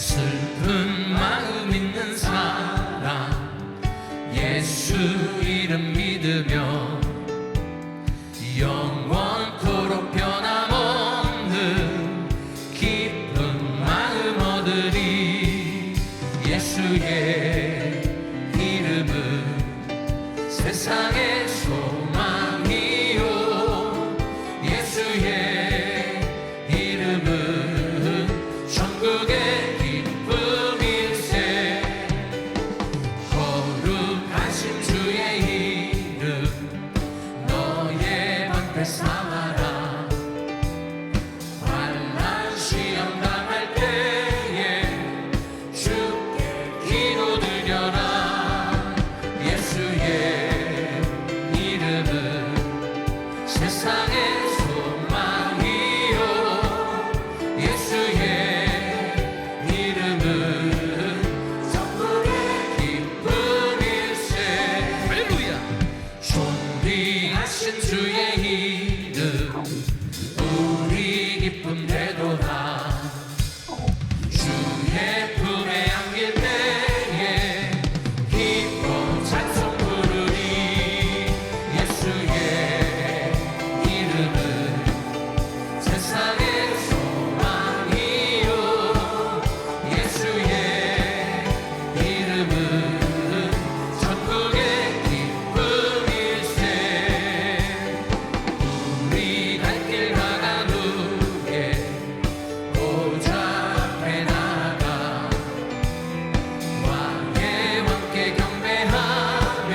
슬픈 마음 있는 사람 예수 이름 믿으며 영원토록 변함없는 기쁜 마음 얻으리. 예수의 이름은 세상의 소망이요 예수의 이름은 천국의 기쁨일세. 거룩하신 주의 이름 너의 방패 삼아라. 환난 시험 당할 때에 주께 기도드려라. 예수의 이름은 세상의 소망이요 예수의 이름은 천국의 기쁨일세. 할렐루야. 존귀하신 주의 이름 우리 기쁨 되도다. 주의 품에 안길 때에 기뻐 찬송 부르리. 예수의 이름은 세상의 소망이요 예수의 이름은 천국의 기쁨일세. 우리 갈 길 가간 후에 보좌 앞에 나아가 왕의 왕께 경배하며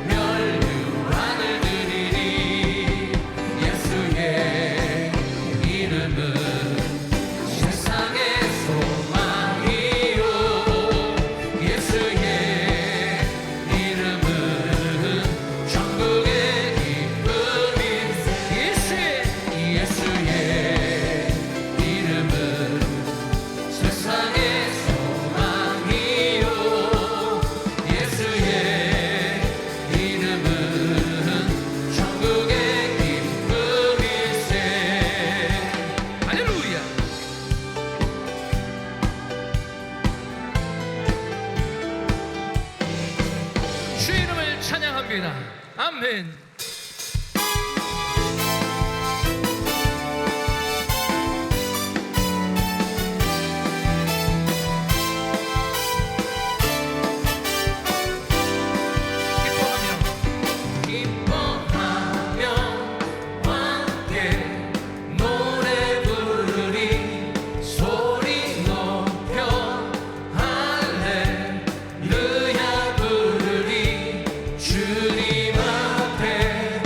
멸류관을 드리리. 예수의 이름은 세상의 소망이요 예수의 이름은 천국의 기쁨일세. 예수의 이름은 세상의 소망이요 예수의 이름은 천국의 기쁨일세. 할렐루야. 주 이름을 찬양합니다. 아멘. 기뻐하며 함께 노래 부르리. 소리 높여 할렐루야 부르리. 주님 앞에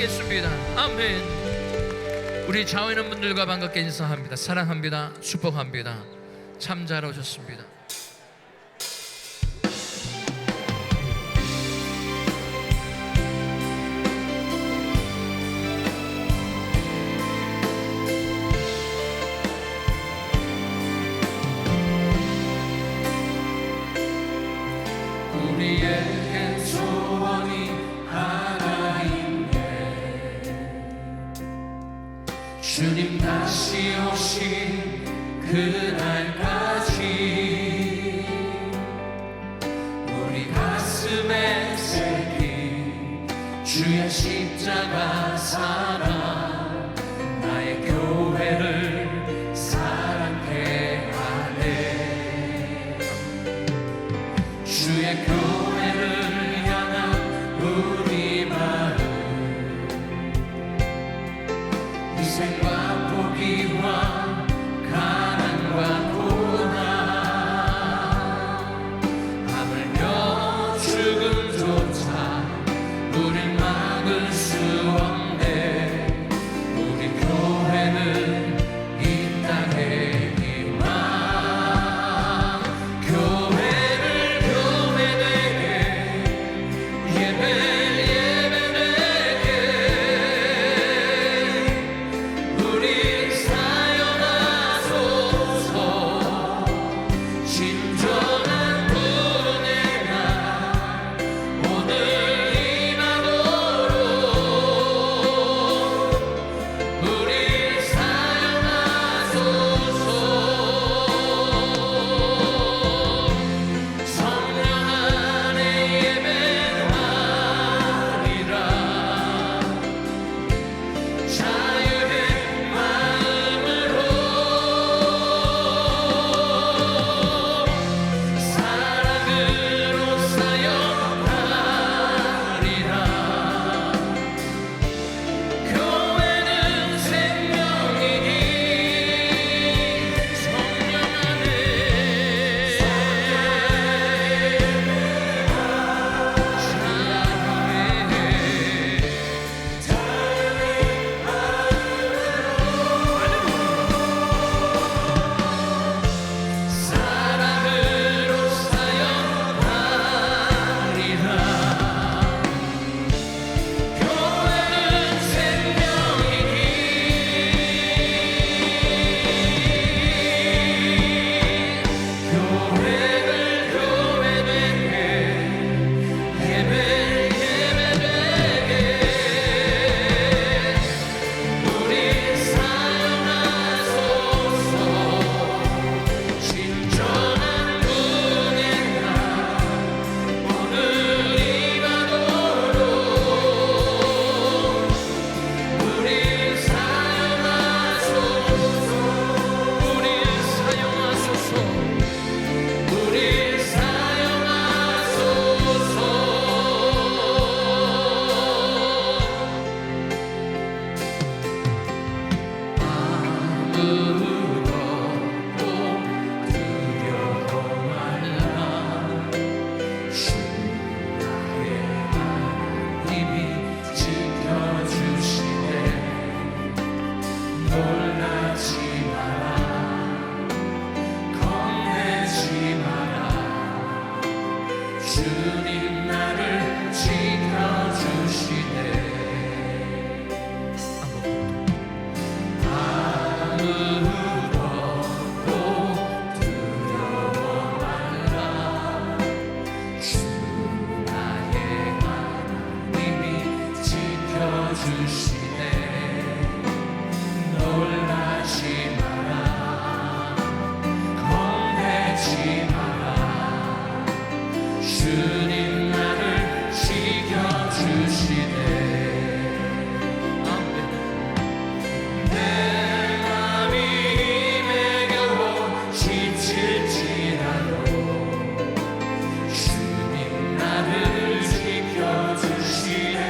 기도하겠습니다. 아멘. 우리 좌우에 있는 분들과 반갑게 인사합니다. 사랑합니다. 축복합니다. 참 잘 오셨습니다. 우리에겐 소원이 하나 있네. 주님 다시 오신 그날까지 우리 가슴에 새긴 주의 십자가 사랑, 나의 교회를 사랑해 하네. 주의 교회를 향한 우리 마음, 희생과 포기와 가난과 고난, 하물며 죽음조차 우릴 막을 수 없네. 우리 교회는 이 땅의 희망. 교회를 교회되게, 예배를 예배되게, 우리 사용하소서. 진정한 구원의 날 오늘 임하도록 우리 사용하소서. 성령 안에 예배하리라. 자유의 마음으로 사랑으로 사역하리라. 교회는 생명이니 성령 안에 사랑으로 사역하리라. 교회는 생명이니 교회를 교회되게, 예배를 예배되게, 우리 사용하소서. 진정한 구원의 날 오늘 임하도록 우리 사용하소서. 우리 사용하소서. 우리 사용하소서. 아무것도 두려워하느라 주 나의 하나님이 지켜주시네. 놀라지 마라, 겁내지 마라. 주님 나를 지켜주시네. 아무것도 두려워하느라 주 나의 하나님이 지켜주시네. 놀라지 마라, 겁내지 마라. 주님 나를 지켜주시네. 아멘. 내 맘이 힘에 겨워 지칠지라도 주님 나를 지켜주시네.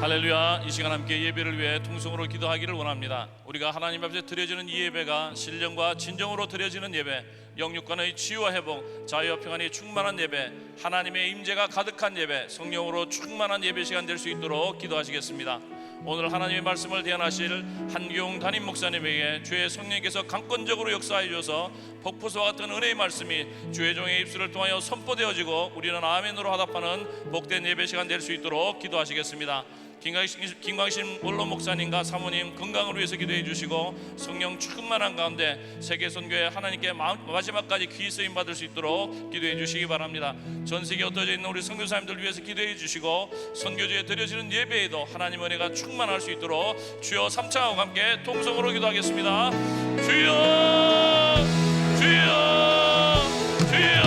할렐루야. 이 시간 함께 예배를 위해 통성으로 기도하기를 원합니다. 우리가 하나님 앞에 드려지는 이 예배가 신령과 진정으로 드려지는 예배, 영육간의 치유와 회복, 자유와 평안이 충만한 예배, 하나님의 임재가 가득한 예배, 성령으로 충만한 예배 시간 될 수 있도록 기도하시겠습니다. 오늘 하나님의 말씀을 대언하실 한기용 담임 목사님에게 주의 성령께서 강권적으로 역사해 주셔서 폭포수와 같은 은혜의 말씀이 주의 종의 입술을 통하여 선포되어지고 우리는 아멘으로 화답하는 복된 예배 시간 될 수 있도록 기도하시겠습니다. 김광신 원로 목사님과 사모님 건강을 위해서 기도해 주시고 성령 충만한 가운데 세계선교회 하나님께 마지막까지 귀 쓰임 받을 수 있도록 기도해 주시기 바랍니다. 전 세계에 흩어져 있는 우리 선교사님들 위해서 기도해 주시고 선교지에 드려지는 예배에도 하나님의 은혜가 충만할 수 있도록 주여 삼창하고 함께 통성으로 기도하겠습니다. 주여 주여 주여.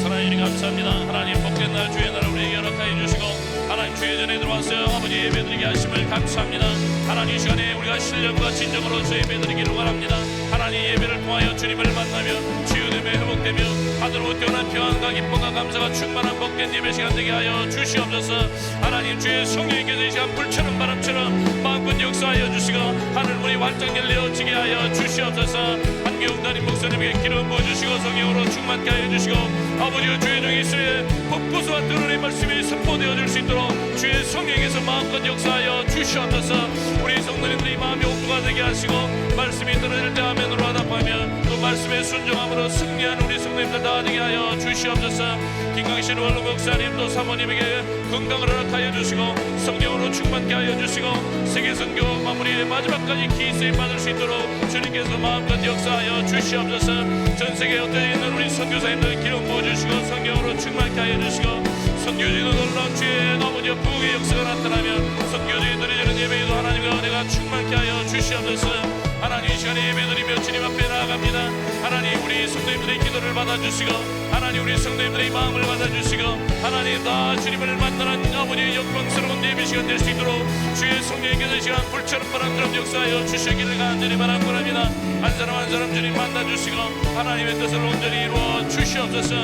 하나님 감사합니다. 하나님 복된 날 주의 날을 우리에게 허락하여 주시고 하나님 주의 전에 들어왔어요. 아버지 예배드리게 하심을 감사합니다. 하나님 이 시간에 우리가 신령과 진정으로 주 예배드리기를 원합니다. 하나님 예배를 통하여 주님을 만나며 치유되며 회복되며 하늘로 뛰어난 평안과 기쁨과 감사가 충만한 복된 예배 시간 되게 하여 주시옵소서. 하나님 주의 성령께서 이 시간 불처럼 바람처럼 마음껏 역사하여 주시고 하늘 문이 활짝 열려지게 하여 주시옵소서. 한기용 담임 목사님에게 기름 부어주시고 성령으로 충만케 하여 주시고 아버지와 주의 종이 있으에 폭포수와 뜨거운 말씀이 선포되어질 수 있도록 주의 성령께서 마음껏 역사하여 주시옵소서. 우리 성도님들이 마음이 옥도가 되게 하시고 말씀이 떨어질 때 아멘으로 화답하며 또 말씀에 순종함으로 승리하는 우리 성도님들 다 되게 하여 주시옵소서. 김광신 원로 목사님 또 사모님에게 건강을 허락하여 주시고 성령으로 충만케 하여 주시고 세계선교 마무리의 마지막까지 기쓰임 받을 수 있도록 주님께서 마음껏 역사하여 주시옵소서. 전세계에 흩어져 있는 우리 선교사님들 기름 부어주시고 성령으로 충만케 하여 주시고 선교지도 놀라운 주의 아버지 부흥의 역사가 나타나며 선교지에 드려지는 예배에도 하나님의 은혜가 충만케 하여 주시옵소서. 하나님 이 시간에 예배드리며 주님 앞에 나아갑니다. 하나님 우리 성도님들의 기도를 받아주시고 하나님 우리 성도님들의 마음을 받아주시고 하나님 다 주님을 만나는 아버지의 영광스러운 예배 시간 될 수 있도록 주의 성령께서 이 시간 불처럼 바람처럼 역사하여 주시기를 간절히 바라옵니다. 한 사람 한 사람 주님 만나주시고 하나님의 뜻을 온전히 이루어 주시옵소서.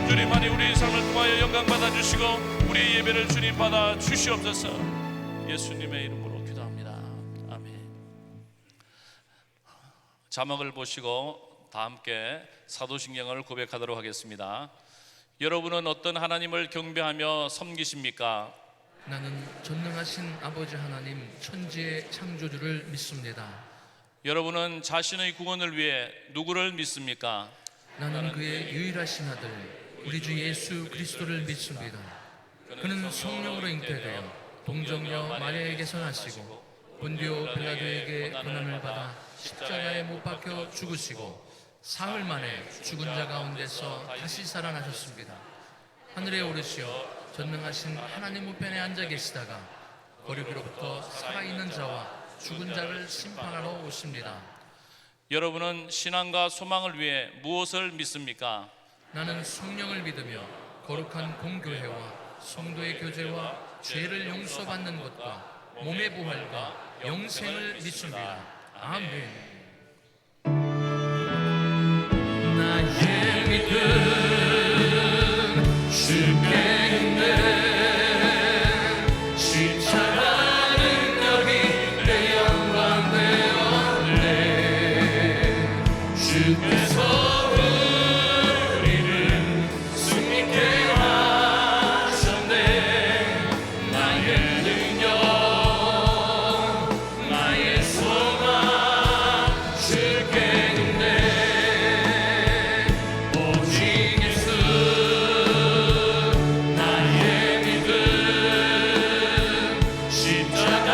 주님만이 우리 삶을 통하여 영광 받아주시고 우리의 예배를 주님 받아 주시옵소서. 예수님의 이름으로 기도합니다. 아멘. 자막을 보시고 다 함께 사도신경을 고백하도록 하겠습니다. 여러분은 어떤 하나님을 경배하며 섬기십니까? 나는 전능하신 아버지 하나님 천지의 창조주를 믿습니다. 여러분은 자신의 구원을 위해 누구를 믿습니까? 나는 그의 유일하신 아들 우리 주 예수 그리스도를 믿습니다. 그는 성령으로 잉태되어 동정녀 마리아에게서 나시고 본디오 빌라도에게 고난을 받아 십자가에 못 박혀 죽으시고 사흘 만에 죽은 자 가운데서 다시 살아나셨습니다. 하늘에 오르시어 전능하신 하나님 우편에 앉아 계시다가 거리로부터 살아있는 자와 죽은 자를 심판하러 오십니다. 여러분은 신앙과 소망을 위해 무엇을 믿습니까? 나는 성령을 믿으며 거룩한 공교회와 성도의 교제와 죄를 용서받는 것과 몸의 부활과 영생을 믿습니다. 아멘. 나의 믿음 주께 있네. 십자가 능력이 내 영광 되었네. 주께서 우리를 승리케 하셨네. 나의 능력 나의 소망 주께 있네. 오직 예수 나의 믿음 십자가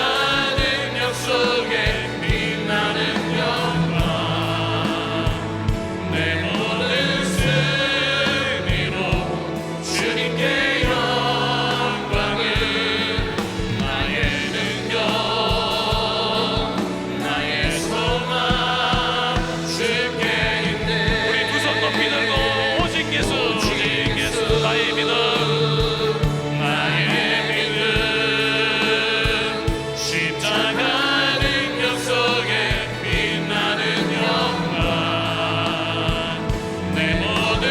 능력 속에 빛나는 영광 내 모든 승리로 주님께 영광을 나의 능력 나의 소망 주께 있네. 우리 두 손 높이 들고 오직 예수 나의 믿음 나의 믿음 십자가 능력 속에 빛나는 영광 내 모든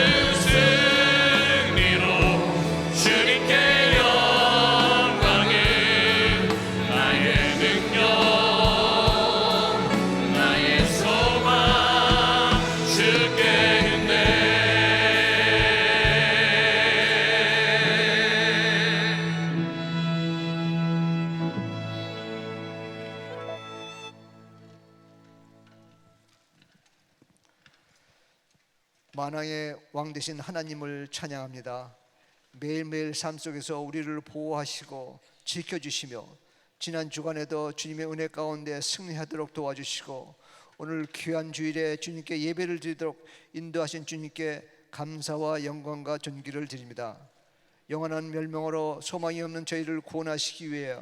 승리로 주님께 영광을 나의 능력 나의 소망 주께 있네. 만왕의 왕 되신 하나님을 찬양합니다. 매일매일 삶 속에서 우리를 보호하시고 지켜주시며 지난 주간에도 주님의 은혜 가운데 승리하도록 도와주시고 오늘 귀한 주일에 주님께 예배를 드리도록 인도하신 주님께 감사와 영광과 존귀를 드립니다. 영원한 멸망으로 소망이 없는 저희를 구원하시기 위해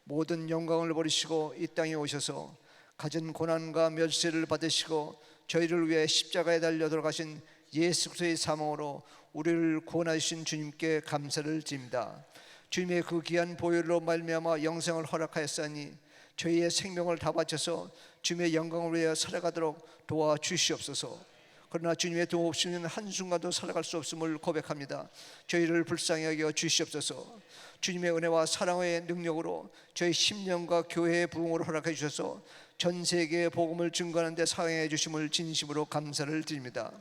모든 영광을 버리시고 이 땅에 오셔서 갖은 고난과 멸세를 받으시고 저희를 위해 십자가에 달려 돌아가신 예수 그리스도의 사망으로 우리를 구원하신 주님께 감사를 드립니다. 주님의 그 귀한 보혈로 말미암아 영생을 허락하였사니 저희의 생명을 다 바쳐서 주님의 영광을 위하여 살아가도록 도와주시옵소서. 그러나 주님의 도움 없이는 한순간도 살아갈 수 없음을 고백합니다. 저희를 불쌍히 여겨 주시옵소서. 주님의 은혜와 사랑의 능력으로 저희 심령과 교회의 부흥을 허락해 주셔서 전 세계에 복음을 증거하는 데 사용해 주심을 진심으로 감사를 드립니다.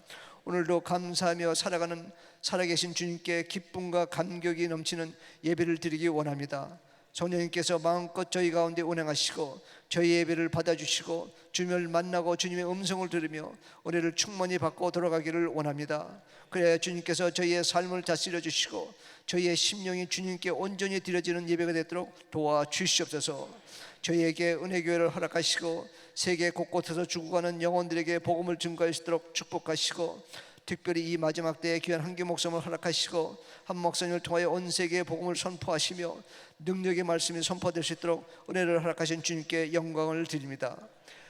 오늘도 감사하며 살아가는 살아계신 주님께 기쁨과 감격이 넘치는 예배를 드리기 원합니다. 성령님께서 마음껏 저희 가운데 운행하시고 저희 예배를 받아주시고 주님을 만나고 주님의 음성을 들으며 은혜를 충만히 받고 돌아가기를 원합니다. 그래야 주님께서 저희의 삶을 다스려 주시고 저희의 심령이 주님께 온전히 드려지는 예배가 되도록 도와주시옵소서. 저희에게 은혜교회를 허락하시고 세계 곳곳에서 죽어가는 영혼들에게 복음을 증거할 수 있도록 축복하시고 특별히 이 마지막 때에 귀한 한규 목사님을 허락하시고 한 목사님을 통하여 온 세계에 복음을 선포하시며 능력의 말씀이 선포될 수 있도록 은혜를 허락하신 주님께 영광을 드립니다.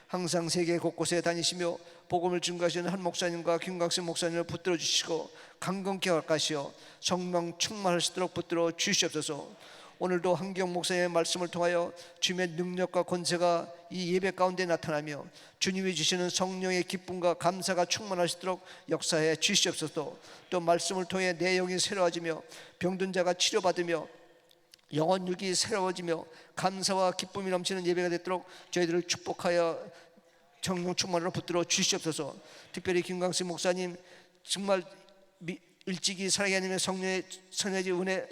항상 세계 곳곳에 다니시며 복음을 증거하시는 한 목사님과 김광식 목사님을 붙들어 주시고 강건케 허락하시어 성령 충만할 수 있도록 붙들어 주시옵소서. 오늘도 한경 목사님의 말씀을 통하여 주님의 능력과 권세가 이 예배 가운데 나타나며 주님이 주시는 성령의 기쁨과 감사가 충만할 수 있도록 역사해 주시옵소서. 또 말씀을 통해 내 영이 새로워지며 병든 자가 치료받으며 영혼 육이 새로워지며 감사와 기쁨이 넘치는 예배가 되도록 저희들을 축복하여 성령 충만으로 붙들어 주시옵소서. 특별히 김광수 목사님 정말 일찍이 사랑의 하나님의 성령의 은혜,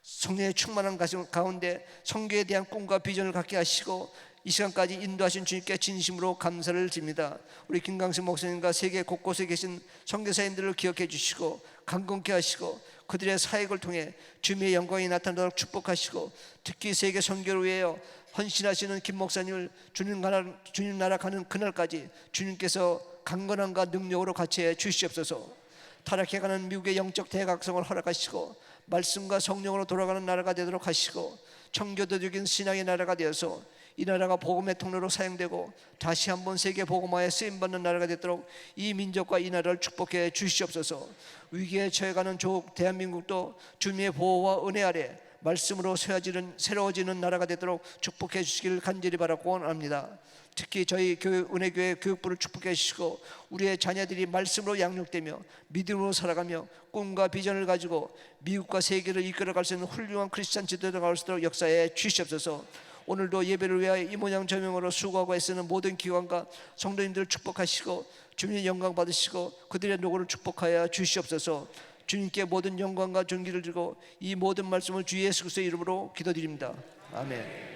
성령의 충만한 가운데 성교에 대한 꿈과 비전을 갖게 하시고 이 시간까지 인도하신 주님께 진심으로 감사를 드립니다. 우리 김광수 목사님과 세계 곳곳에 계신 선교사님들을 기억해 주시고 강건케 하시고 그들의 사역을 통해 주님의 영광이 나타나도록 축복하시고, 특히 세계 선교를 위하여 헌신하시는 김 목사님을 주님 나라 가는 그날까지 주님께서 강건함과 능력으로 같이 해 주시옵소서. 타락해가는 미국의 영적 대각성을 허락하시고 말씀과 성령으로 돌아가는 나라가 되도록 하시고, 청교도적인 신앙의 나라가 되어서 이 나라가 복음의 통로로 사용되고 다시 한번 세계 복음화에 쓰임받는 나라가 되도록 이 민족과 이 나라를 축복해 주시옵소서. 위기에 처해가는 조국 대한민국도 주님의 보호와 은혜 아래 말씀으로 새로워지는 나라가 되도록 축복해 주시길 간절히 바라고 원합니다. 특히 저희 은혜교회 교육부를 축복해 주시고 우리의 자녀들이 말씀으로 양육되며 믿음으로 살아가며 꿈과 비전을 가지고 미국과 세계를 이끌어갈 수 있는 훌륭한 크리스찬 지도자가 될 수 있도록 역사해 주시옵소서. 오늘도 예배를 위하여 이 모양 저 명으로 수고하고 애쓰는 모든 기관과 성도님들을 축복하시고 주님의 영광 받으시고 그들의 노고를 축복하여 주시옵소서. 주님께 모든 영광과 존귀를 주고 이 모든 말씀을 주 예수 그리스도의 이름으로 기도드립니다. 아멘.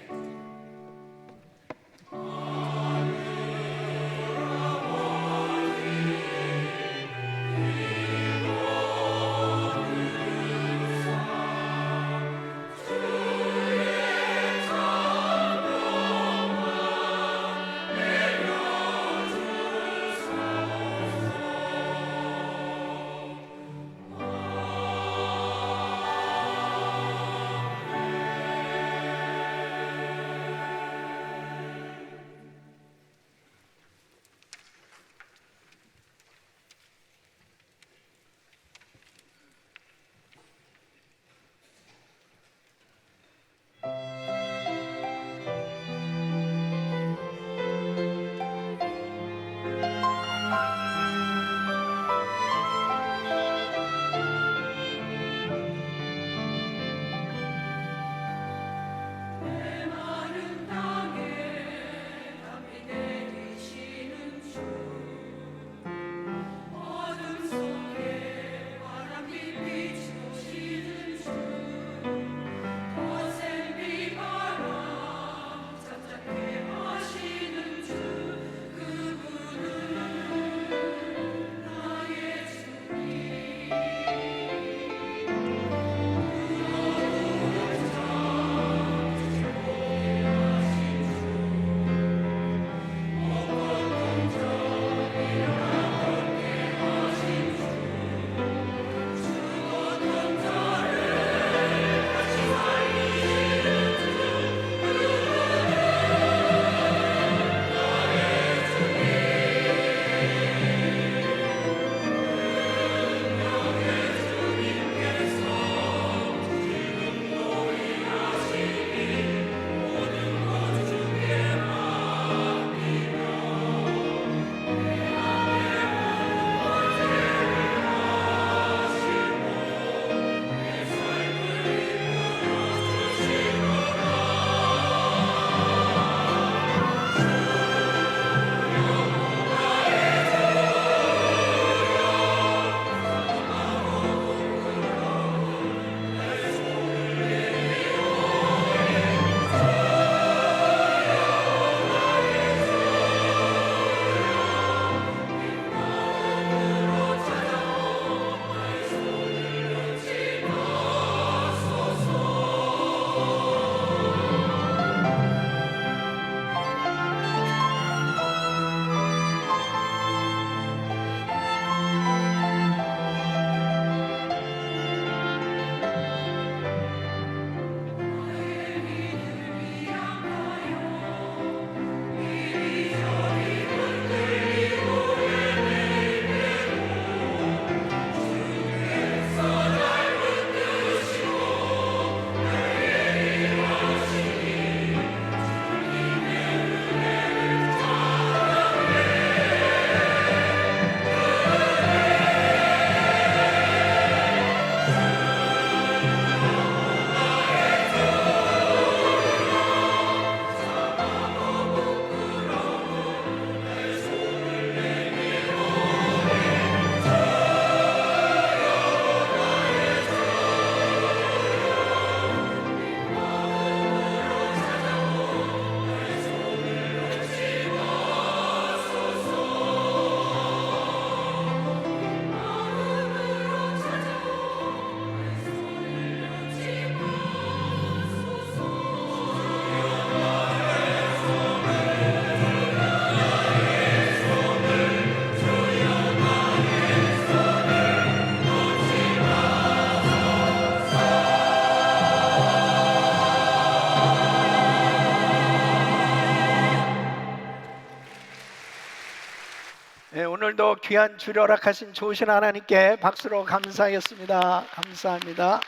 오늘도 귀한 주를 허락하신 좋으신 하나님께 박수로 감사하겠습니다. 감사합니다.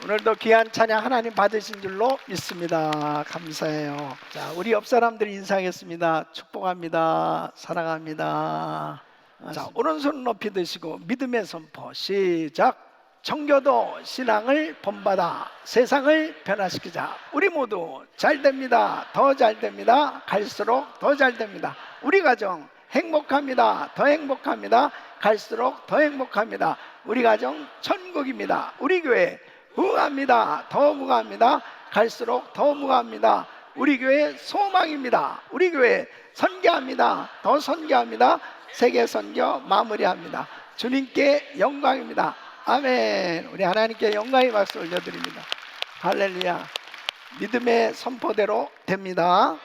오늘도 귀한 찬양 하나님 받으신 줄로 믿습니다. 감사해요. 자, 우리 옆 사람들 인사하겠습니다. 축복합니다. 사랑합니다. 자, 오른손 높이 드시고 믿음의 선포 시작. 청교도 신앙을 본받아 세상을 변화시키자. 우리 모두 잘 됩니다. 더 잘 됩니다. 갈수록 더 잘 됩니다. 우리 가정 행복합니다. 더 행복합니다. 갈수록 더 행복합니다. 우리 가정 천국입니다. 우리 교회 무궁합니다. 더 무궁합니다. 갈수록 더 무궁합니다. 우리 교회 소망입니다. 우리 교회 선교합니다. 더 선교합니다. 세계 선교 마무리합니다. 주님께 영광입니다. 아멘. 우리 하나님께 영광의 박수 올려드립니다. 할렐루야. 믿음의 선포대로 됩니다.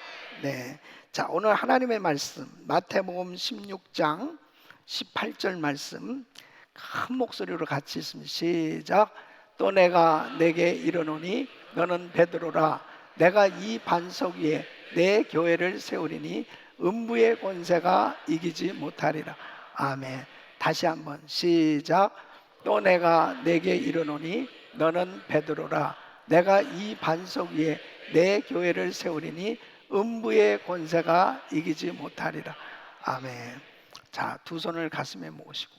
네. 자, 오늘 하나님의 말씀 마태복음 16장 18절 말씀 큰 목소리로 같이 있습니다. 시작. 또 내가 내게 이르노니 너는 베드로라. 내가 이 반석 위에 내 교회를 세우리니 음부의 권세가 이기지 못하리라. 아멘. 다시 한번 시작. 또 내가 내게 이르노니 너는 베드로라. 내가 이 반석 위에 내 교회를 세우리니 음부의 권세가 이기지 못하리라. 아멘. 자, 두 손을 가슴에 모으시고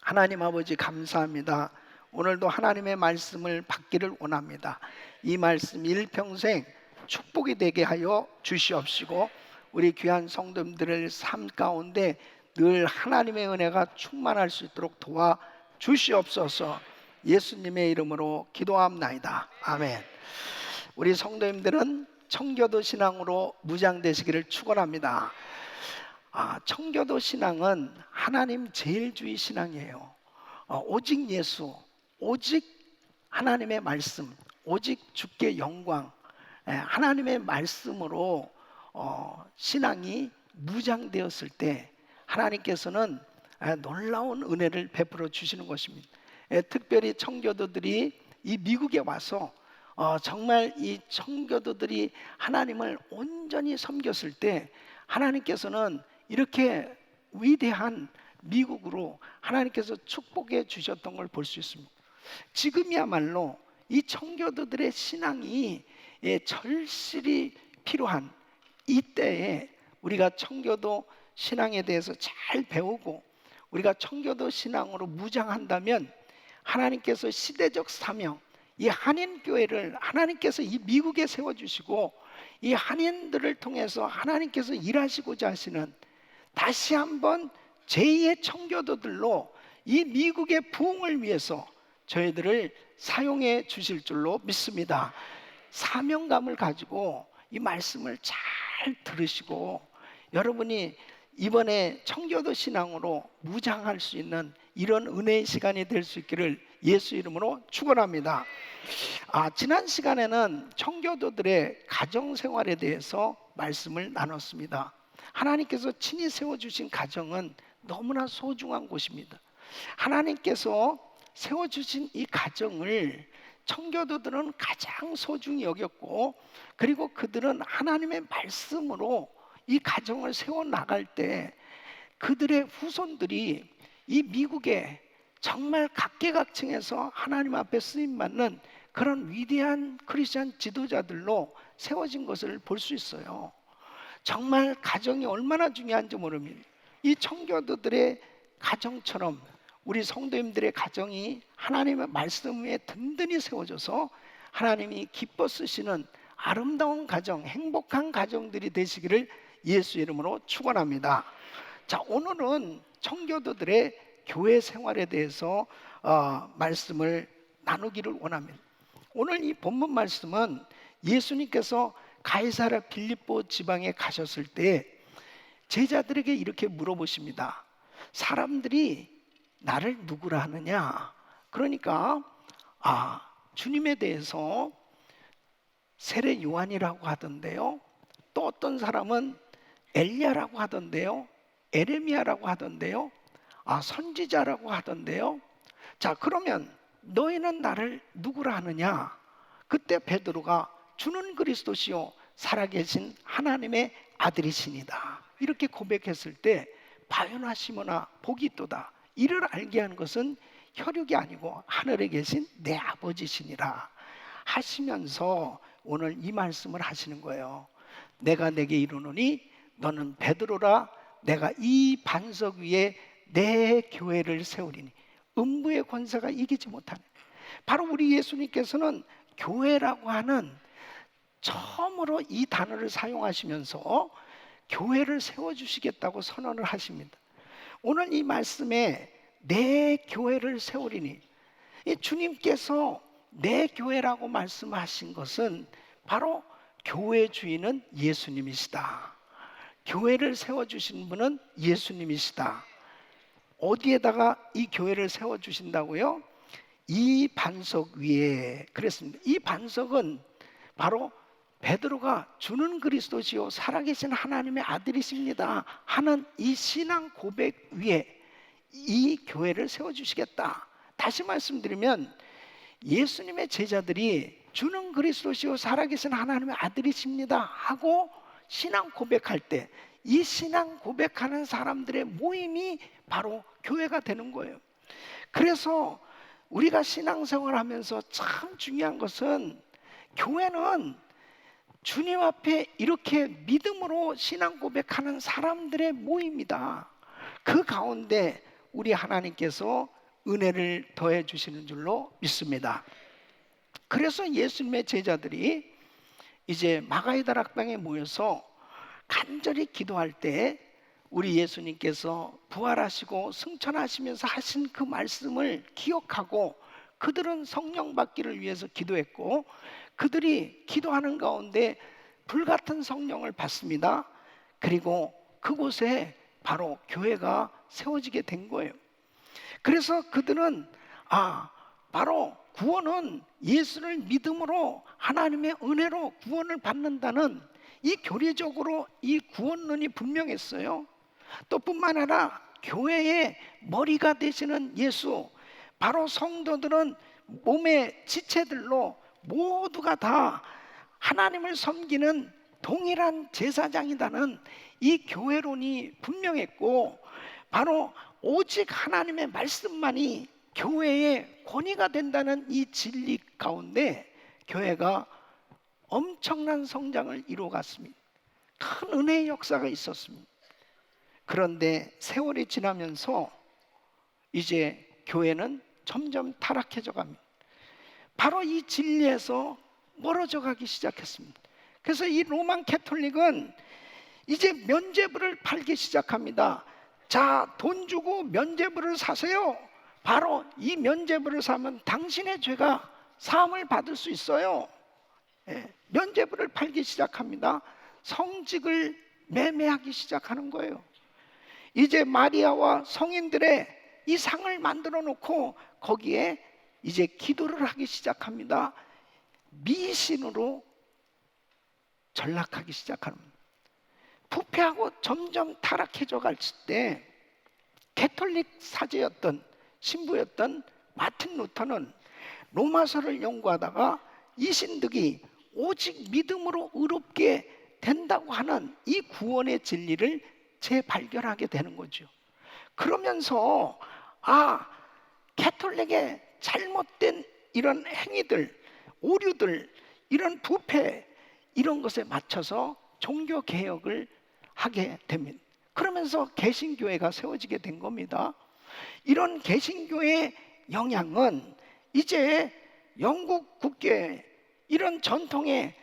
하나님 아버지 감사합니다. 오늘도 하나님의 말씀을 받기를 원합니다. 이 말씀 일평생 축복이 되게 하여 주시옵시고 우리 귀한 성도님들의 삶 가운데 늘 하나님의 은혜가 충만할 수 있도록 도와 주시옵소서. 예수님의 이름으로 기도합나이다. 아멘. 우리 성도님들은 청교도 신앙으로 무장되시기를 축원합니다. 청교도 신앙은 하나님 제일주의 신앙이에요. 오직 예수, 오직 하나님의 말씀, 오직 주께 영광, 하나님의 말씀으로 신앙이 무장되었을 때 하나님께서는 놀라운 은혜를 베풀어 주시는 것입니다. 특별히 청교도들이 이 미국에 와서 정말 이 청교도들이 하나님을 온전히 섬겼을 때 하나님께서는 이렇게 위대한 미국으로 하나님께서 축복해 주셨던 걸 볼 수 있습니다. 지금이야말로 이 청교도들의 신앙이 절실히 필요한 이때에 우리가 청교도 신앙에 대해서 잘 배우고 우리가 청교도 신앙으로 무장한다면 하나님께서 시대적 사명, 이 한인교회를 하나님께서 이 미국에 세워주시고 이 한인들을 통해서 하나님께서 일하시고자 하시는 다시 한번 제2의 청교도들로 이 미국의 부흥을 위해서 저희들을 사용해 주실 줄로 믿습니다. 사명감을 가지고 이 말씀을 잘 들으시고 여러분이 이번에 청교도 신앙으로 무장할 수 있는 이런 은혜의 시간이 될 수 있기를 예수 이름으로 축원합니다. 지난 시간에는 청교도들의 가정생활에 대해서 말씀을 나눴습니다. 하나님께서 친히 세워주신 가정은 너무나 소중한 곳입니다. 하나님께서 세워주신 이 가정을 청교도들은 가장 소중히 여겼고 그리고 그들은 하나님의 말씀으로 이 가정을 세워나갈 때 그들의 후손들이 이 미국에 정말 각계각층에서 하나님 앞에 쓰임받는 그런 위대한 크리스찬 지도자들로 세워진 것을 볼 수 있어요. 정말 가정이 얼마나 중요한지 모릅니다. 이 청교도들의 가정처럼 우리 성도님들의 가정이 하나님의 말씀 위에 든든히 세워져서 하나님이 기뻐 쓰시는 아름다운 가정, 행복한 가정들이 되시기를 예수 이름으로 축원합니다. 자, 오늘은 청교도들의 교회 생활에 대해서 말씀을 나누기를 원합니다. 오늘 이 본문 말씀은 예수님께서 가이사랴 빌립보 지방에 가셨을 때 제자들에게 이렇게 물어보십니다. 사람들이 나를 누구라 하느냐? 그러니까 주님에 대해서 세례 요한이라고 하던데요. 또 어떤 사람은 엘리야라고 하던데요. 에레미야라고 하던데요. 선지자라고 하던데요. 자, 그러면 너희는 나를 누구라 하느냐? 그때 베드로가 주는 그리스도시요 살아계신 하나님의 아들이시니다 이렇게 고백했을 때 바요나 시모나 복이 있도다. 이를 알게 하는 것은 혈육이 아니고 하늘에 계신 내 아버지시니라 하시면서 오늘 이 말씀을 하시는 거예요. 내가 내게 이르노니 너는 베드로라. 내가 이 반석 위에 내 교회를 세우리니 음부의 권세가 이기지 못하네. 바로 우리 예수님께서는 교회라고 하는 처음으로 이 단어를 사용하시면서 교회를 세워주시겠다고 선언을 하십니다. 오늘 이 말씀에 내 교회를 세우리니, 주님께서 내 교회라고 말씀하신 것은 바로 교회 주인은 예수님이시다. 교회를 세워주신 분은 예수님이시다. 어디에다가 이 교회를 세워주신다고요? 이 반석 위에. 그랬습니다. 이 반석은 바로 베드로가 주는 그리스도시요 살아계신 하나님의 아들이십니다 하는 이 신앙 고백 위에 이 교회를 세워주시겠다. 다시 말씀드리면 예수님의 제자들이 주는 그리스도시요 살아계신 하나님의 아들이십니다 하고 신앙 고백할 때 이 신앙 고백하는 사람들의 모임이 바로 교회가 되는 거예요. 그래서 우리가 신앙생활을 하면서 참 중요한 것은 교회는 주님 앞에 이렇게 믿음으로 신앙 고백하는 사람들의 모임이다. 그 가운데 우리 하나님께서 은혜를 더해 주시는 줄로 믿습니다. 그래서 예수님의 제자들이 이제 마가의 다락방에 모여서 간절히 기도할 때 우리 예수님께서 부활하시고 승천하시면서 하신 그 말씀을 기억하고 그들은 성령 받기를 위해서 기도했고 그들이 기도하는 가운데 불같은 성령을 받습니다. 그리고 그곳에 바로 교회가 세워지게 된 거예요. 그래서 그들은 바로 구원은 예수를 믿음으로 하나님의 은혜로 구원을 받는다는 이 교리적으로 이 구원론이 분명했어요. 또 뿐만 아니라 교회의 머리가 되시는 예수, 바로 성도들은 몸의 지체들로 모두가 다 하나님을 섬기는 동일한 제사장이라는 이 교회론이 분명했고 바로 오직 하나님의 말씀만이 교회의 권위가 된다는 이 진리 가운데 교회가 엄청난 성장을 이루어갔습니다. 큰 은혜의 역사가 있었습니다. 그런데 세월이 지나면서 이제 교회는 점점 타락해져 갑니다. 바로 이 진리에서 멀어져 가기 시작했습니다. 그래서 이 로만 캐톨릭은 이제 면죄부를 팔기 시작합니다. 자, 돈 주고 면죄부를 사세요. 바로 이 면죄부를 사면 당신의 죄가 사함을 받을 수 있어요. 면죄부를 팔기 시작합니다. 성직을 매매하기 시작하는 거예요. 이제 마리아와 성인들의 이 상을 만들어 놓고 거기에 이제 기도를 하기 시작합니다. 미신으로 전락하기 시작하는 겁니다. 부패하고 점점 타락해져 갈 때 캐톨릭 사제였던 신부였던 마틴 루터는 로마서를 연구하다가 이 신득이 오직 믿음으로 의롭게 된다고 하는 이 구원의 진리를 재발견하게 되는 거죠. 그러면서 캐톨릭의 잘못된 이런 행위들, 오류들, 이런 부패, 이런 것에 맞춰서 종교 개혁을 하게 됩니다. 그러면서 개신교회가 세워지게 된 겁니다. 이런 개신교회의 영향은 이제 영국 국교의 이런 전통에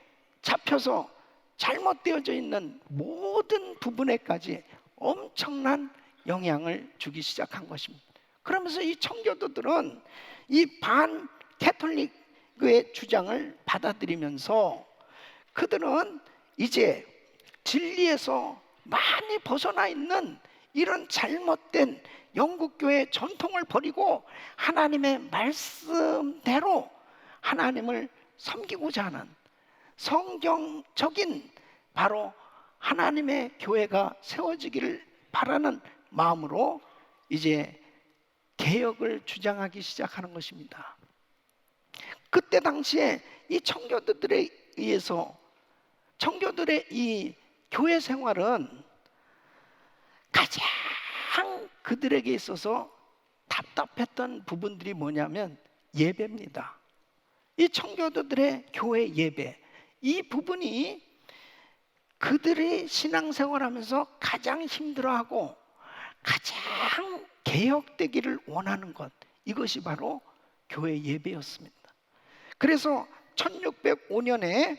잡혀서 잘못되어져 있는 모든 부분에까지 엄청난 영향을 주기 시작한 것입니다. 그러면서 이 청교도들은 이 반 캐톨릭의 주장을 받아들이면서 그들은 이제 진리에서 많이 벗어나 있는 이런 잘못된 영국교회의 전통을 버리고 하나님의 말씀대로 하나님을 섬기고자 하는 성경적인 바로 하나님의 교회가 세워지기를 바라는 마음으로 이제 개혁을 주장하기 시작하는 것입니다. 그때 당시에 이 청교도들에 의해서 청교도들의 이 교회 생활은 가장 그들에게 있어서 답답했던 부분들이 뭐냐면 예배입니다. 이 청교도들의 교회 예배, 이 부분이 그들이 신앙생활하면서 가장 힘들어하고 가장 개혁되기를 원하는 것, 이것이 바로 교회 예배였습니다. 그래서 1605년에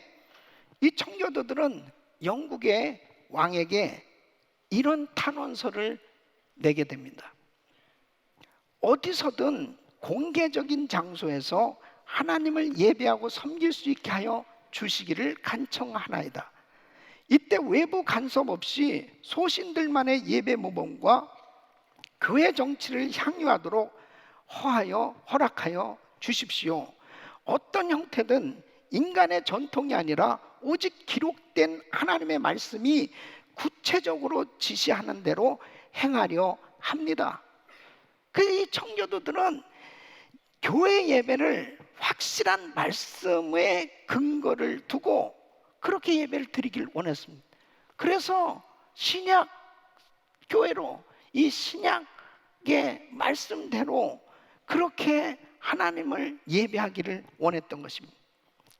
이 청교도들은 영국의 왕에게 이런 탄원서를 내게 됩니다. 어디서든 공개적인 장소에서 하나님을 예배하고 섬길 수 있게 하여 주시기를 간청하나이다. 이때 외부 간섭 없이 소신들만의 예배 모범과 교회 정치를 향유하도록 허락하여 주십시오. 어떤 형태든 인간의 전통이 아니라 오직 기록된 하나님의 말씀이 구체적으로 지시하는 대로 행하려 합니다. 이 청교도들은 교회 예배를 확실한 말씀의 근거를 두고 그렇게 예배를 드리길 원했습니다. 그래서 신약 교회로 이 신약의 말씀대로 그렇게 하나님을 예배하기를 원했던 것입니다.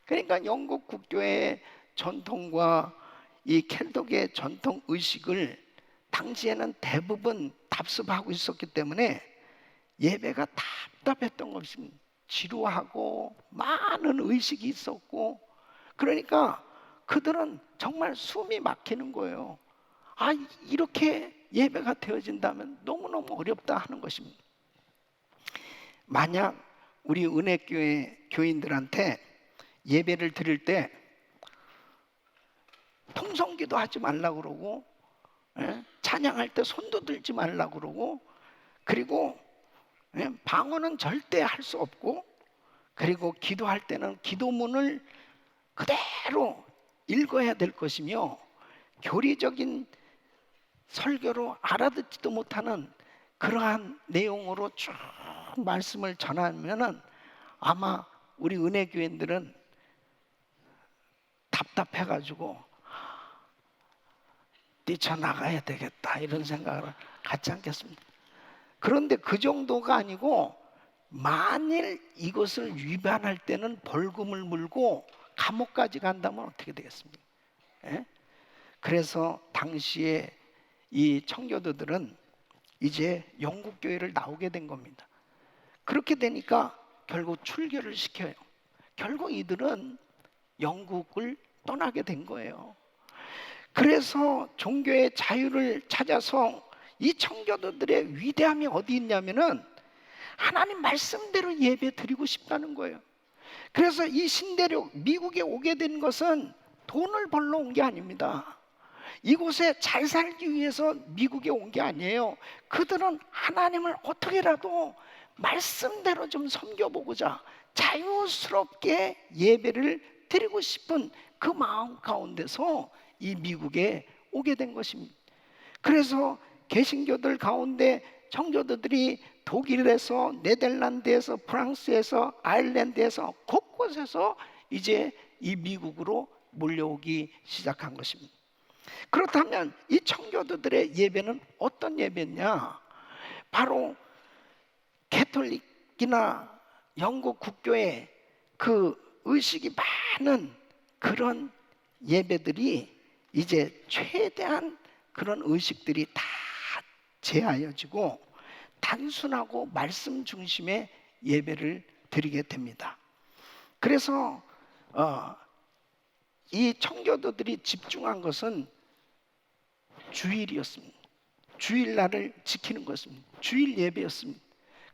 그러니까 영국 국교의 전통과 이 켈틱의 전통 의식을 당시에는 대부분 답습하고 있었기 때문에 예배가 답답했던 것입니다. 지루하고 많은 의식이 있었고, 그러니까 그들은 정말 숨이 막히는 거예요. 이렇게 예배가 되어진다면 너무너무 어렵다 하는 것입니다. 만약 우리 은혜교회 교인들한테 예배를 드릴 때 통성기도 하지 말라고 그러고, 찬양할 때 손도 들지 말라고 그러고, 그리고 방언은 절대 할 수 없고, 그리고 기도할 때는 기도문을 그대로 읽어야 될 것이며, 교리적인 설교로 알아듣지도 못하는 그러한 내용으로 쭉 말씀을 전하면은 아마 우리 은혜교인들은 답답해가지고 뛰쳐나가야 되겠다 이런 생각을 갖지 않겠습니다. 그런데 그 정도가 아니고 만일 이것을 위반할 때는 벌금을 물고 감옥까지 간다면 어떻게 되겠습니까? 그래서 당시에 이 청교도들은 이제 영국 교회를 나오게 된 겁니다. 그렇게 되니까 결국 출교를 시켜요. 결국 이들은 영국을 떠나게 된 거예요. 그래서 종교의 자유를 찾아서 이 청교도들의 위대함이 어디 있냐면은 하나님 말씀대로 예배 드리고 싶다는 거예요. 그래서 이 신대륙 미국에 오게 된 것은 돈을 벌러 온 게 아닙니다. 이곳에 잘 살기 위해서 미국에 온 게 아니에요. 그들은 하나님을 어떻게라도 말씀대로 좀 섬겨보고자 자유스럽게 예배를 드리고 싶은 그 마음 가운데서 이 미국에 오게 된 것입니다. 그래서 개신교들 가운데 청교도들이 독일에서, 네덜란드에서, 프랑스에서, 아일랜드에서 곳곳에서 이제 이 미국으로 몰려오기 시작한 것입니다. 그렇다면 이 청교도들의 예배는 어떤 예배냐? 바로 가톨릭이나 영국 국교의 그 의식이 많은 그런 예배들이 이제 최대한 그런 의식들이 다 제하여지고 단순하고 말씀 중심의 예배를 드리게 됩니다. 그래서 이 청교도들이 집중한 것은 주일이었습니다. 주일날을 지키는 것입니다. 주일 예배였습니다.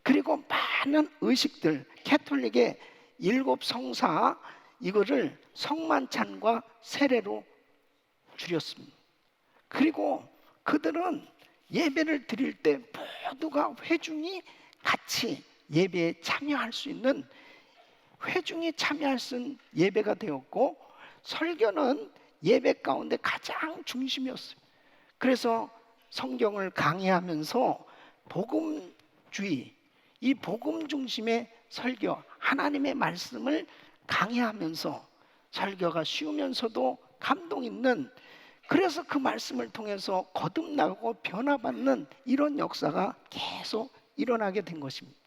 그리고 많은 의식들, 가톨릭의 7 성사 이거를 성만찬과 세례로 줄였습니다. 그리고 그들은 예배를 드릴 때 모두가 회중이 같이 예배에 참여할 수 있는, 회중이 참여할 수 있는 예배가 되었고, 설교는 예배 가운데 가장 중심이었어요. 그래서 성경을 강의하면서 복음주의, 이 복음 중심의 설교, 하나님의 말씀을 강의하면서 설교가 쉬우면서도 감동 있는 그래서 그 말씀을 통해서 거듭나고 변화받는 이런 역사가 계속 일어나게 된 것입니다.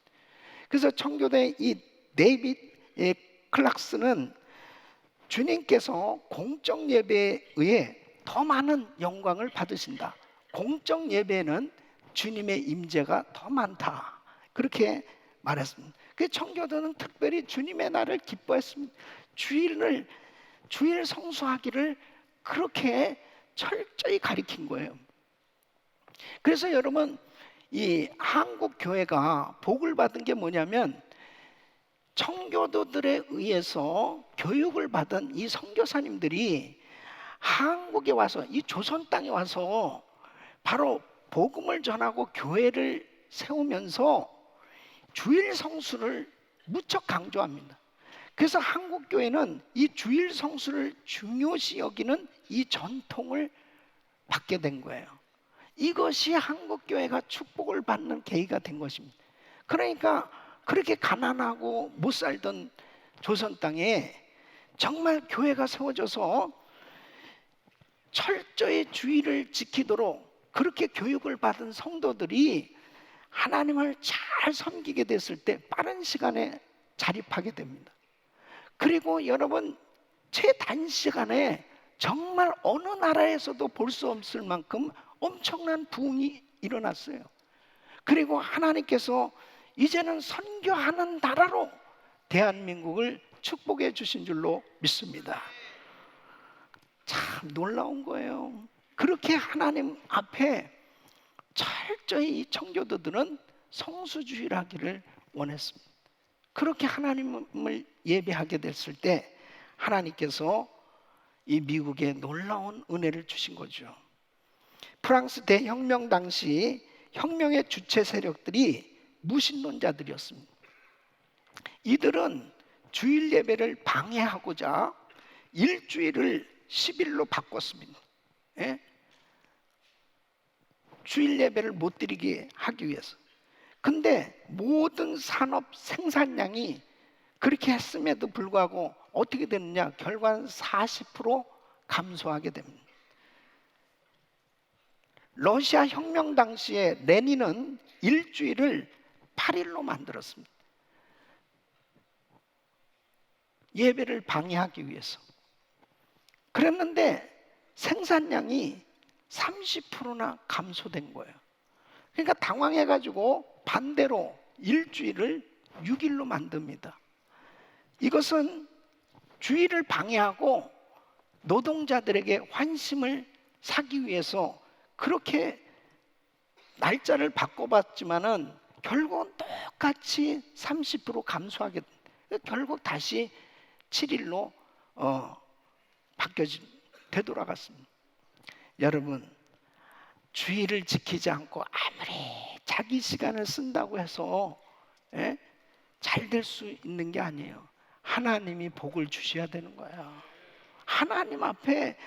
그래서 청교도의 이 데이빗 클락스는 주님께서 공적 예배에 의해 더 많은 영광을 받으신다. 공적 예배는 주님의 임재가 더 많다. 그렇게 말했습니다. 그 청교도는 특별히 주님의 날을 기뻐했습니다. 주일 성수하기를 그렇게 철저히 가리킨 거예요. 그래서 여러분, 이 한국 교회가 복을 받은 게 뭐냐면 청교도들에 의해서 교육을 받은 이 선교사님들이 한국에 와서, 이 조선 땅에 와서 바로 복음을 전하고 교회를 세우면서 주일 성수를 무척 강조합니다. 그래서 한국 교회는 이 주일 성수를 중요시 여기는 이 전통을 받게 된 거예요. 이것이 한국 교회가 축복을 받는 계기가 된 것입니다. 그러니까 그렇게 가난하고 못 살던 조선 땅에 정말 교회가 세워져서 철저히 주의를 지키도록 그렇게 교육을 받은 성도들이 하나님을 잘 섬기게 됐을 때 빠른 시간에 자립하게 됩니다. 그리고 여러분, 최단시간에 정말 어느 나라에서도 볼 수 없을 만큼 엄청난 부흥이 일어났어요. 그리고 하나님께서 이제는 선교하는 나라로 대한민국을 축복해 주신 줄로 믿습니다. 참 놀라운 거예요. 그렇게 하나님 앞에 철저히 이 청교도들은 성수주의를 원했습니다. 그렇게 하나님을 예배하게 됐을 때 하나님께서 이 미국에 놀라운 은혜를 주신 거죠. 프랑스 대혁명 당시 혁명의 주체 세력들이 무신론자들이었습니다. 이들은 주일 예배를 방해하고자 일주일을 10일로 바꿨습니다. 예? 주일 예배를 못 드리게 하기 위해서. 근데 모든 산업 생산량이 그렇게 했음에도 불구하고 어떻게 됐느냐? 결과는 40% 감소하게 됩니다. 러시아 혁명 당시에 레닌은 일주일을 8일로 만들었습니다. 예배를 방해하기 위해서. 그랬는데 생산량이 30%나 감소된 거예요. 그러니까 당황해가지고 반대로 일주일을 6일로 만듭니다. 이것은 주일을 방해하고 노동자들에게 환심을 사기 위해서 그렇게 날짜를 바꿔봤지만은 결국은 똑같이 30% 감소하게 됩니다. 결국 다시 7일로 되돌아갔습니다. 여러분, 주의를 지키지 않고 아무리 자기 시간을 쓴다고 해서 잘 될 수 있는 게 아니에요. 하나님이 복을 주셔야 되는 거예요. 하나님 앞에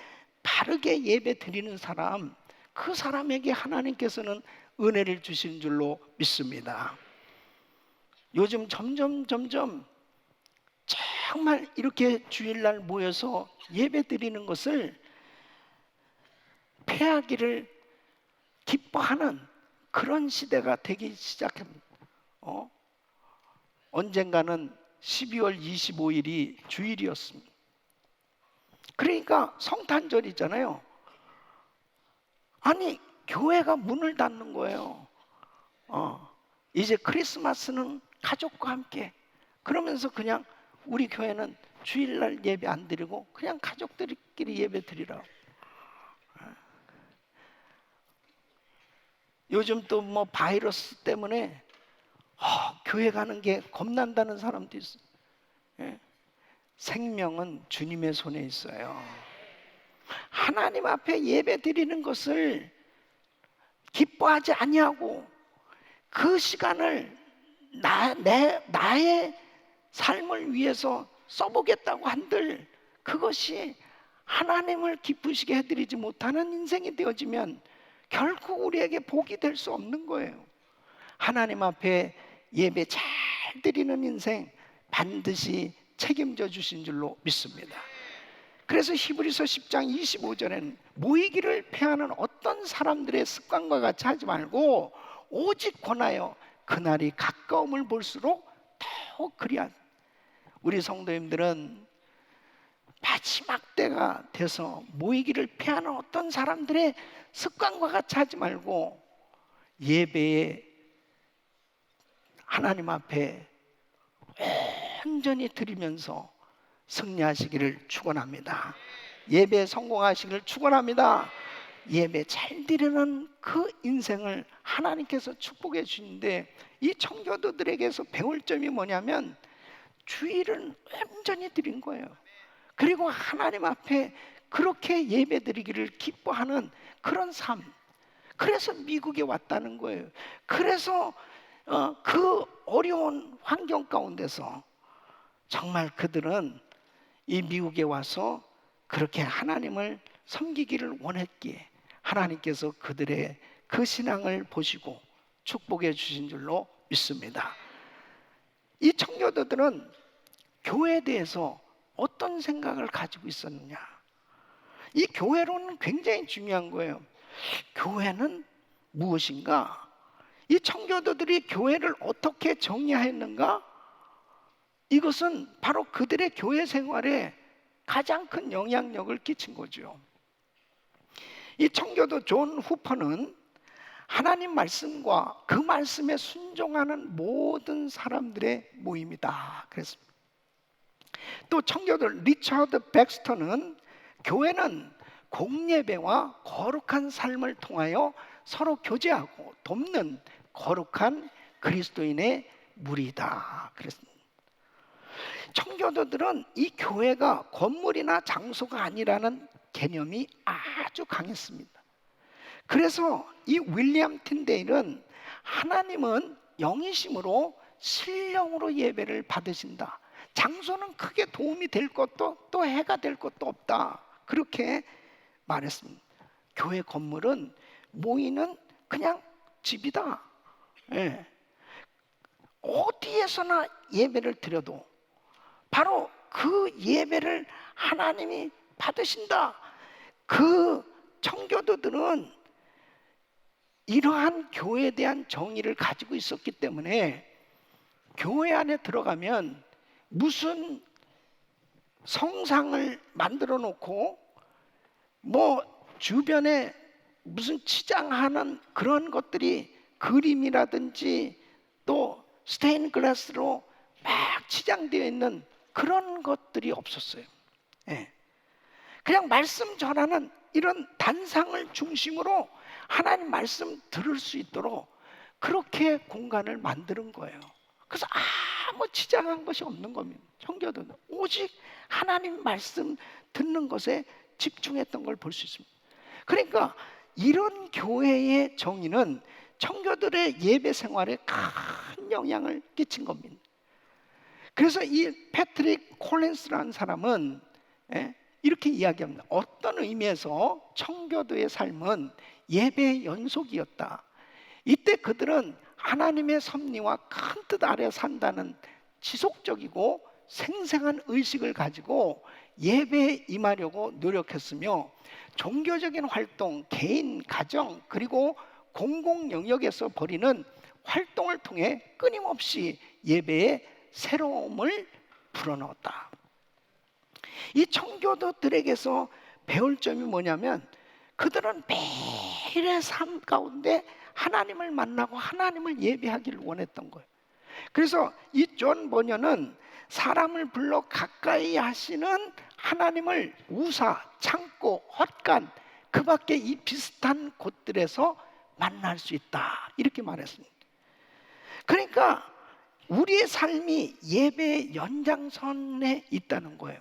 바르게 예배 드리는 사람, 그 사람에게 하나님께서는 은혜를 주신 줄로 믿습니다. 요즘 점점 정말 이렇게 주일날 모여서 예배 드리는 것을 폐하기를 기뻐하는 그런 시대가 되기 시작합니다. 언젠가는 12월 25일이 주일이었습니다. 그러니까 성탄절이잖아요. 아니, 교회가 문을 닫는 거예요. 이제 크리스마스는 가족과 함께. 그러면서 그냥 우리 교회는 주일날 예배 안 드리고 그냥 가족들끼리 예배 드리라고. 요즘 또 뭐 바이러스 때문에 교회 가는 게 겁난다는 사람도 있어요. 생명은 주님의 손에 있어요. 하나님 앞에 예배 드리는 것을 기뻐하지 아니하고 그 시간을 나의 삶을 위해서 써보겠다고 한들 그것이 하나님을 기쁘시게 해드리지 못하는 인생이 되어지면 결국 우리에게 복이 될 수 없는 거예요. 하나님 앞에 예배 잘 드리는 인생 반드시 책임져 주신 줄로 믿습니다. 그래서 히브리서 10장 25절에는 모이기를 패하는 어떤 사람들의 습관과 같이 하지 말고 오직 권하여 그날이 가까움을 볼수록 더욱 그리한, 우리 성도님들은 마지막 때가 돼서 모이기를 패하는 어떤 사람들의 습관과 같이 하지 말고 예배에 하나님 앞에 온전히 드리면서 승리하시기를 축원합니다. 예배에 성공하시기를 축원합니다. 예배 잘 드리는 그 인생을 하나님께서 축복해 주시는데, 이 청교도들에게서 배울 점이 뭐냐면 주일은 온전히 드린 거예요. 그리고 하나님 앞에 그렇게 예배 드리기를 기뻐하는 그런 삶. 그래서 미국에 왔다는 거예요. 그래서 그 어려운 환경 가운데서 정말 그들은 이 미국에 와서 그렇게 하나님을 섬기기를 원했기에 하나님께서 그들의 그 신앙을 보시고 축복해 주신 줄로 믿습니다. 이 청교도들은 교회에 대해서 어떤 생각을 가지고 있었느냐? 이 교회론은 굉장히 중요한 거예요. 교회는 무엇인가? 이 청교도들이 교회를 어떻게 정의하였는가? 이것은 바로 그들의 교회 생활에 가장 큰 영향력을 끼친 거죠. 이 청교도 존 후퍼는 하나님 말씀과 그 말씀에 순종하는 모든 사람들의 모임이다 그랬습니다. 또 청교도 리처드 백스터는 교회는 공예배와 거룩한 삶을 통하여 서로 교제하고 돕는 거룩한 그리스도인의 무리다 그랬습니다. 청교도들은 이 교회가 건물이나 장소가 아니라는 개념이 아주 강했습니다. 그래서 이 윌리엄 틴데일은 하나님은 영이심으로 신령으로 예배를 받으신다. 장소는 크게 도움이 될 것도 또 해가 될 것도 없다. 그렇게 말했습니다. 교회 건물은 모이는 그냥 집이다. 예. 어디에서나 예배를 드려도 바로 그 예배를 하나님이 받으신다. 그 청교도들은 이러한 교회에 대한 정의를 가지고 있었기 때문에 교회 안에 들어가면 무슨 성상을 만들어 놓고 뭐 주변에 무슨 치장하는 그런 것들이 그림이라든지 또 스테인 글라스로 막 치장되어 있는 그런 것들이 없었어요. 예. 그냥 말씀 전하는 이런 단상을 중심으로 하나님 말씀 들을 수 있도록 그렇게 공간을 만드는 거예요. 그래서 아무 치장한 것이 없는 겁니다. 청교도는 오직 하나님 말씀 듣는 것에 집중했던 걸 볼 수 있습니다. 그러니까 이런 교회의 정의는 청교도들의 예배 생활에 큰 영향을 끼친 겁니다. 그래서 이 패트릭 콜린스라는 사람은 이렇게 이야기합니다. 어떤 의미에서 청교도의 삶은 예배의 연속이었다. 이때 그들은 하나님의 섭리와 큰 뜻 아래 산다는 지속적이고 생생한 의식을 가지고 예배에 임하려고 노력했으며 종교적인 활동, 개인, 가정 그리고 공공 영역에서 벌이는 활동을 통해 끊임없이 예배에 새로움을 불어넣었다. 이 청교도들에게서 배울 점이 뭐냐면 그들은 매일의 삶 가운데 하나님을 만나고 하나님을 예배하기를 원했던 거예요. 그래서 이 존 버녀는 사람을 불러 가까이 하시는 하나님을 우사, 창고, 헛간 그 밖에 이 비슷한 곳들에서 만날 수 있다 이렇게 말했습니다. 그러니까 우리의 삶이 예배의 연장선에 있다는 거예요.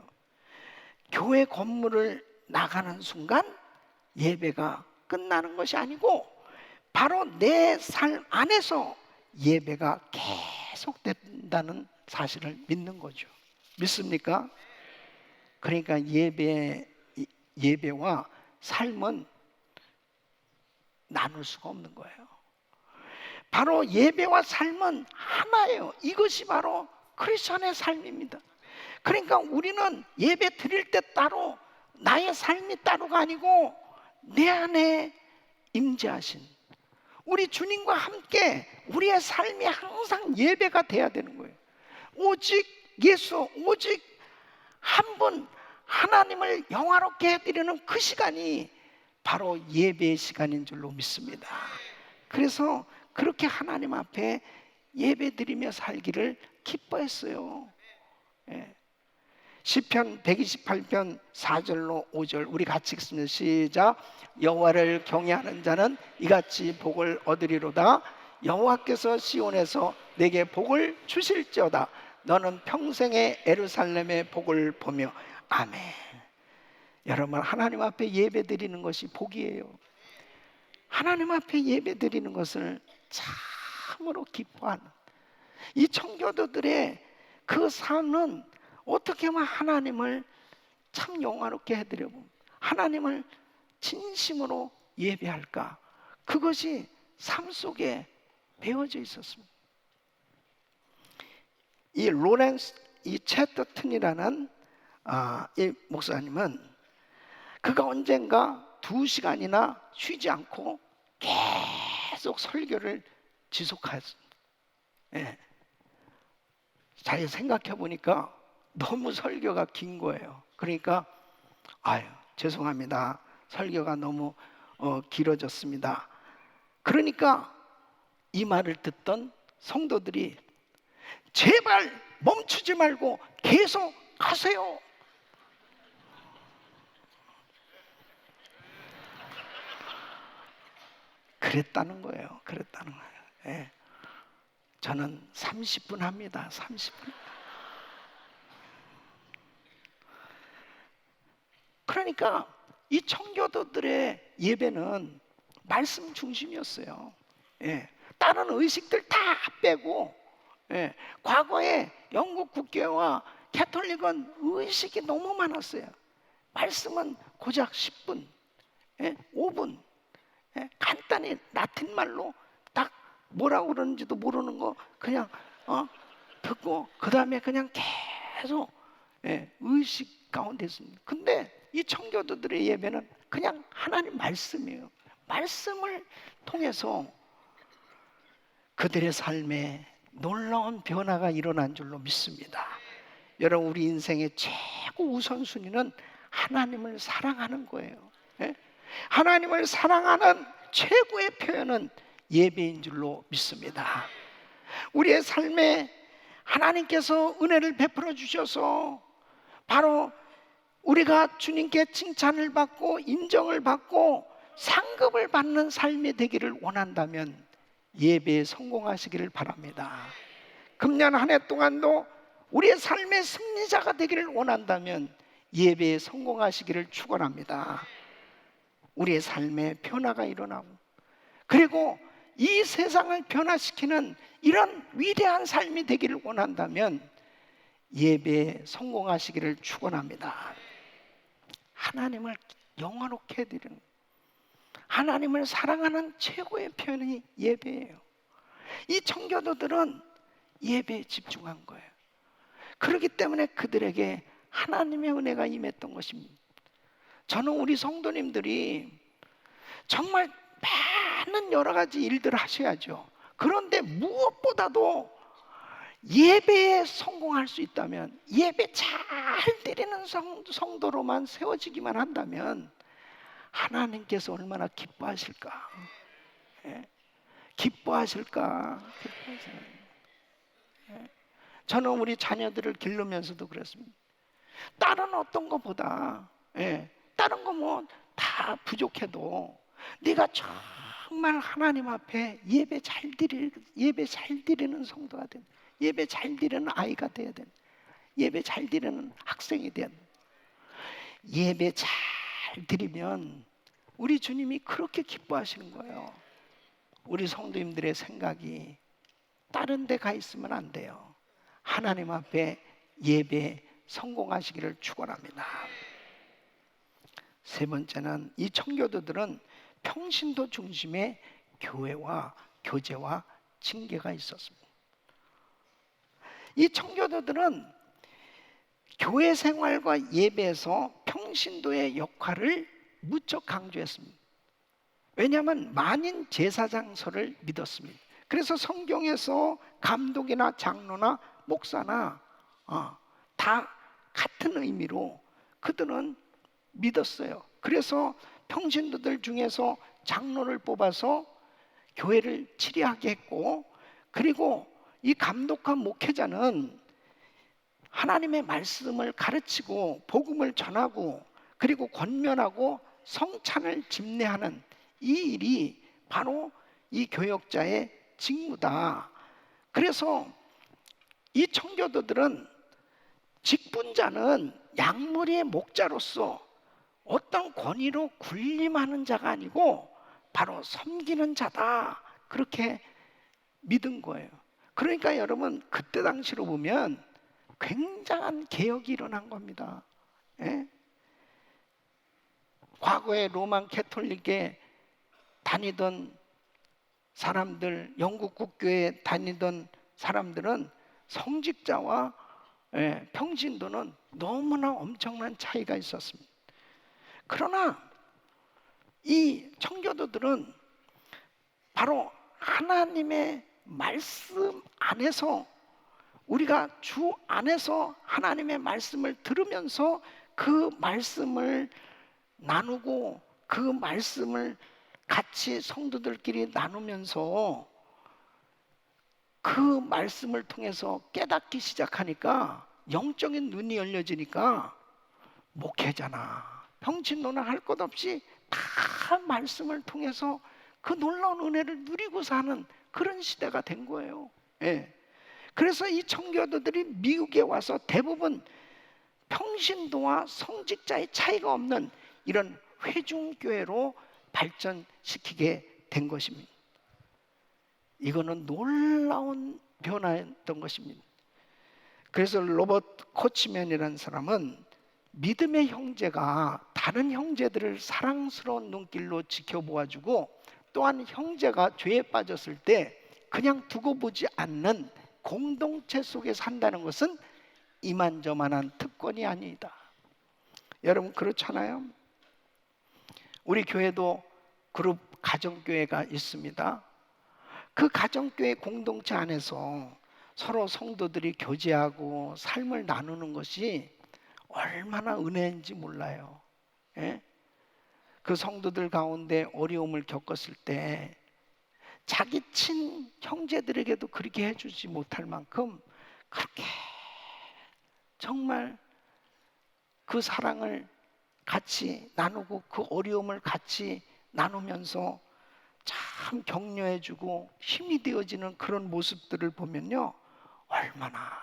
교회 건물을 나가는 순간 예배가 끝나는 것이 아니고 바로 내 삶 안에서 예배가 계속된다는 사실을 믿는 거죠. 믿습니까? 그러니까 예배와 삶은 나눌 수가 없는 거예요. 바로 예배와 삶은 하나예요. 이것이 바로 크리스천의 삶입니다. 그러니까 우리는 예배 드릴 때 따로 나의 삶이 따로가 아니고 내 안에 임재하신 우리 주님과 함께 우리의 삶이 항상 예배가 돼야 되는 거예요. 오직 예수, 오직 한 분 하나님을 영화롭게 해드리는 그 시간이 바로 예배의 시간인 줄로 믿습니다. 그래서 그렇게 하나님 앞에 예배드리며 살기를 기뻐했어요. 예. 시편 128편 4절로 5절 우리 같이 읽습니다. 시작. 여호와를 경외하는 자는 이같이 복을 얻으리로다. 여호와께서 시온에서 내게 복을 주실지어다. 너는 평생의 예루살렘의 복을 보며. 아멘. 여러분, 하나님 앞에 예배드리는 것이 복이에요. 하나님 앞에 예배드리는 것을 참으로 기뻐하는 이 청교도들의 그 삶은 어떻게 하면 하나님을 참 영화롭게 해드리고 하나님을 진심으로 예배할까, 그것이 삶 속에 배어져 있었습니다. 이 로렌스 이 채터튼이라는 이 목사님은 그가 언젠가 2시간이나 쉬지 않고 계속 설교를 지속했습니다. 예. 잘 생각해 보니까 너무 설교가 긴 거예요. 그러니까 아유 죄송합니다. 설교가 너무 길어졌습니다. 그러니까 이 말을 듣던 성도들이 제발 멈추지 말고 계속 하세요. 그랬다는 거예요. 그랬다는 거예요. 예. 저는 30분 합니다. 30분. 그러니까 이 청교도들의 예배는 말씀 중심이었어요. 예. 다른 의식들 다 빼고, 예. 과거에 영국 국교와 캐톨릭은 의식이 너무 많았어요. 말씀은 고작 10분, 예. 5분, 예. 간단히 라틴 말로 딱 뭐라고 그러는지도 모르는 거 그냥 듣고 그 다음에 그냥 계속 예. 의식 가운데 있습니다. 근데 이 청교도들의 예배는 그냥 하나님 말씀이에요. 말씀을 통해서 그들의 삶에 놀라운 변화가 일어난 줄로 믿습니다. 여러분, 우리 인생의 최고 우선순위는 하나님을 사랑하는 거예요. 예? 하나님을 사랑하는 최고의 표현은 예배인 줄로 믿습니다. 우리의 삶에 하나님께서 은혜를 베풀어 주셔서 바로 우리가 주님께 칭찬을 받고 인정을 받고 상급을 받는 삶이 되기를 원한다면 예배에 성공하시기를 바랍니다. 금년 한 해 동안도 우리의 삶의 승리자가 되기를 원한다면 예배에 성공하시기를 축원합니다. 우리의 삶에 변화가 일어나고 그리고 이 세상을 변화시키는 이런 위대한 삶이 되기를 원한다면 예배에 성공하시기를 축원합니다. 하나님을 영화롭게 해드리는, 하나님을 사랑하는 최고의 표현이 예배예요. 이 청교도들은 예배에 집중한 거예요. 그렇기 때문에 그들에게 하나님의 은혜가 임했던 것입니다. 저는 우리 성도님들이 정말 많은 여러 가지 일들을 하셔야죠. 그런데 무엇보다도 예배에 성공할 수 있다면, 예배 잘 드리는 성도로만 세워지기만 한다면 하나님께서 얼마나 기뻐하실까? 예. 기뻐하실까? 예. 저는 우리 자녀들을 기르면서도 그랬습니다. 다른 어떤 것보다 다른 거 뭐 다 부족해도 네가 정말 하나님 앞에 예배 잘 드리는 성도가 된, 예배 잘 드리는 아이가 돼야 된, 예배 잘 드리는 학생이 된, 예배 잘 드리면 우리 주님이 그렇게 기뻐하시는 거예요. 우리 성도님들의 생각이 다른 데 가 있으면 안 돼요. 하나님 앞에 예배 성공하시기를 축원합니다. 세 번째는 이 청교도들은 평신도 중심의 교회와 교제와 징계가 있었습니다. 이 청교도들은 교회 생활과 예배에서 평신도의 역할을 무척 강조했습니다. 왜냐하면 만인 제사장설을 믿었습니다. 그래서 성경에서 감독이나 장로나 목사나 다 같은 의미로 그들은 믿었어요. 그래서 평신도들 중에서 장로를 뽑아서 교회를 치리하게 했고, 그리고 이 감독과 목회자는 하나님의 말씀을 가르치고 복음을 전하고 그리고 권면하고 성찬을 집례하는 이 일이 바로 이 교역자의 직무다. 그래서 이 청교도들은 직분자는 양머리의 목자로서 어떤 권위로 군림하는 자가 아니고 바로 섬기는 자다, 그렇게 믿은 거예요. 그러니까 여러분, 그때 당시로 보면 굉장한 개혁이 일어난 겁니다. 예? 과거에 로만 캐톨릭에 다니던 사람들, 영국 국교에 다니던 사람들은 성직자와 평신도는 너무나 엄청난 차이가 있었습니다. 그러나 이 청교도들은 바로 하나님의 말씀 안에서, 우리가 주 안에서 하나님의 말씀을 들으면서 그 말씀을 나누고 그 말씀을 같이 성도들끼리 나누면서 그 말씀을 통해서 깨닫기 시작하니까, 영적인 눈이 열려지니까 목회자나 평신도나 할 것 없이 다 말씀을 통해서 그 놀라운 은혜를 누리고 사는 그런 시대가 된 거예요. 예. 그래서 이 청교도들이 미국에 와서 대부분 평신도와 성직자의 차이가 없는 이런 회중교회로 발전시키게 된 것입니다. 이거는 놀라운 변화였던 것입니다. 그래서 로버트 코치맨이라는 사람은 믿음의 형제가 다른 형제들을 사랑스러운 눈길로 지켜보아주고, 또한 형제가 죄에 빠졌을 때 그냥 두고 보지 않는 공동체 속에 산다는 것은 이만저만한 특권이 아니다. 여러분, 그렇잖아요. 우리 교회도 그룹 가정교회가 있습니다. 그 가정교회 공동체 안에서 서로 성도들이 교제하고 삶을 나누는 것이 얼마나 은혜인지 몰라요. 예? 그 성도들 가운데 어려움을 겪었을 때 자기 친 형제들에게도 그렇게 해주지 못할 만큼 그렇게 정말 그 사랑을 같이 나누고 그 어려움을 같이 나누면서 참 격려해주고 힘이 되어지는 그런 모습들을 보면요, 얼마나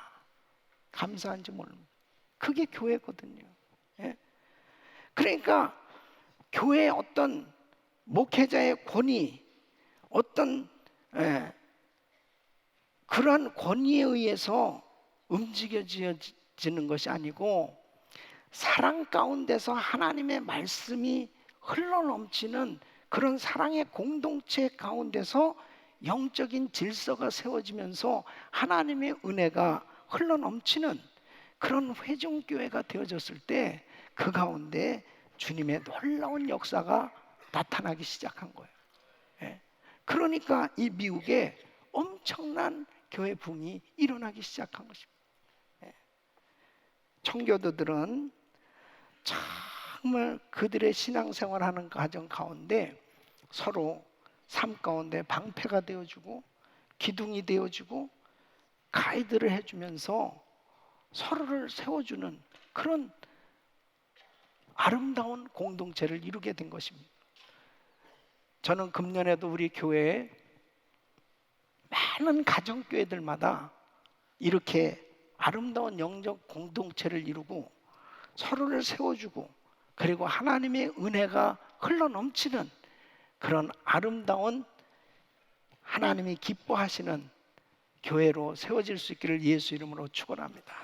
감사한지 모릅니다. 그게 교회거든요. 예? 그러니까 교회의 어떤 목회자의 권위, 어떤 그러한 권위에 의해서 움직여지는 것이 아니고, 사랑 가운데서 하나님의 말씀이 흘러넘치는 그런 사랑의 공동체 가운데서 영적인 질서가 세워지면서 하나님의 은혜가 흘러넘치는 그런 회중교회가 되어졌을 때 그 가운데 주님의 놀라운 역사가 나타나기 시작한 거예요. 예. 그러니까 이 미국에 엄청난 교회 붐이 일어나기 시작한 것입니다. 예. 청교도들은 정말 그들의 신앙생활하는 과정 가운데 서로 삶 가운데 방패가 되어주고 기둥이 되어주고 가이드를 해주면서 서로를 세워주는 그런 아름다운 공동체를 이루게 된 것입니다. 저는 금년에도 우리 교회에 많은 가정교회들마다 이렇게 아름다운 영적 공동체를 이루고 서로를 세워주고 그리고 하나님의 은혜가 흘러넘치는 그런 아름다운 하나님이 기뻐하시는 교회로 세워질 수 있기를 예수 이름으로 축원합니다.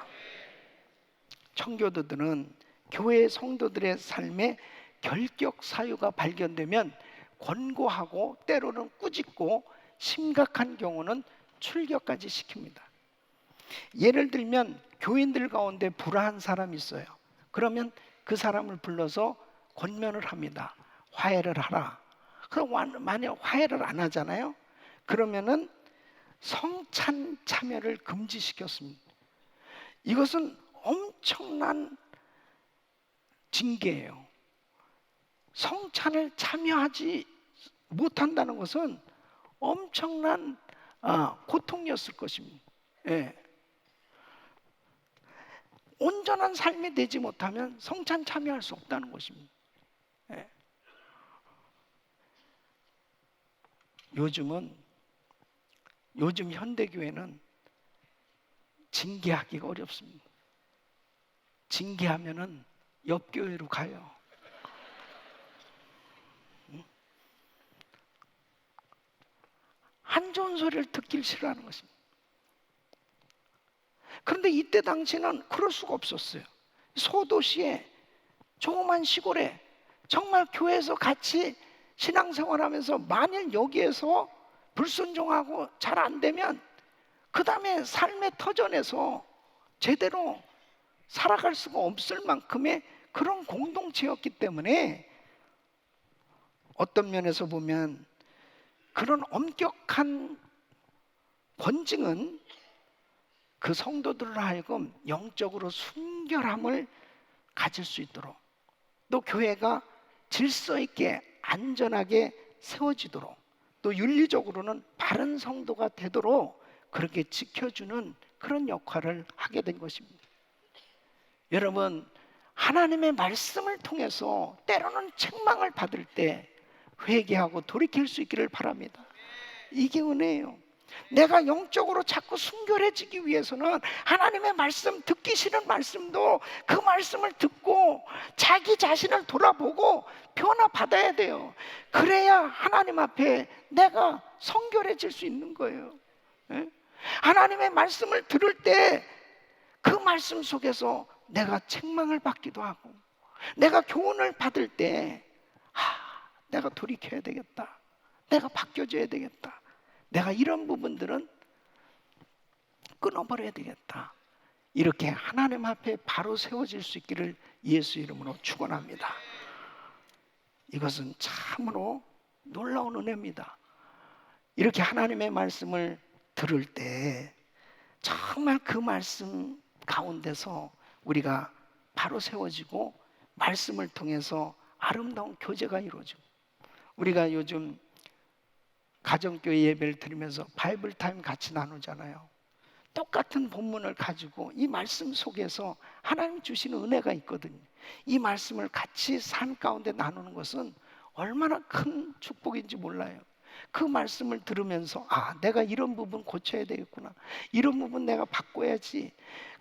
청교도들은 교회 성도들의 삶에 결격 사유가 발견되면 권고하고 때로는 꾸짖고 심각한 경우는 출교까지 시킵니다. 예를 들면 교인들 가운데 불화한 사람이 있어요. 그러면 그 사람을 불러서 권면을 합니다. 화해를 하라. 그럼 만약 화해를 안 하잖아요. 그러면은 성찬 참여를 금지시켰습니다. 이것은 엄청난 징계예요. 성찬을 참여하지 못한다는 것은 엄청난 고통이었을 것입니다. 예. 온전한 삶이 되지 못하면 성찬 참여할 수 없다는 것입니다. 예. 요즘 현대교회는 징계하기가 어렵습니다. 징계하면은 옆 교회로 가요. 안 좋은 소리를 듣길 싫어하는 것입니다. 그런데 이때 당시는 그럴 수가 없었어요. 소도시에, 조그만 시골에 정말 교회에서 같이 신앙생활하면서 만일 여기에서 불순종하고 잘 안 되면 그 다음에 삶의 터전에서 제대로 살아갈 수가 없을 만큼의 그런 공동체였기 때문에 어떤 면에서 보면 그런 엄격한 권징은 그 성도들을 하여금 영적으로 순결함을 가질 수 있도록, 또 교회가 질서 있게 안전하게 세워지도록, 또 윤리적으로는 바른 성도가 되도록 그렇게 지켜주는 그런 역할을 하게 된 것입니다. 여러분, 하나님의 말씀을 통해서 때로는 책망을 받을 때 회개하고 돌이킬 수 있기를 바랍니다. 이게 은혜예요. 내가 영적으로 자꾸 순결해지기 위해서는 하나님의 말씀, 듣기 싫은 말씀도 그 말씀을 듣고 자기 자신을 돌아보고 변화받아야 돼요. 그래야 하나님 앞에 내가 성결해질 수 있는 거예요. 하나님의 말씀을 들을 때 그 말씀 속에서 내가 책망을 받기도 하고, 내가 교훈을 받을 때 내가 돌이켜야 되겠다, 내가 바뀌어져야 되겠다, 내가 이런 부분들은 끊어버려야 되겠다, 이렇게 하나님 앞에 바로 세워질 수 있기를 예수 이름으로 축원합니다. 이것은 참으로 놀라운 은혜입니다. 이렇게 하나님의 말씀을 들을 때 정말 그 말씀 가운데서 우리가 바로 세워지고 말씀을 통해서 아름다운 교제가 이루어지고, 우리가 요즘 가정교회 예배를 드리면서 바이블 타임 같이 나누잖아요. 똑같은 본문을 가지고 이 말씀 속에서 하나님 주시는 은혜가 있거든요. 이 말씀을 같이 삶 가운데 나누는 것은 얼마나 큰 축복인지 몰라요. 그 말씀을 들으면서 내가 이런 부분 고쳐야 되겠구나, 이런 부분 내가 바꿔야지,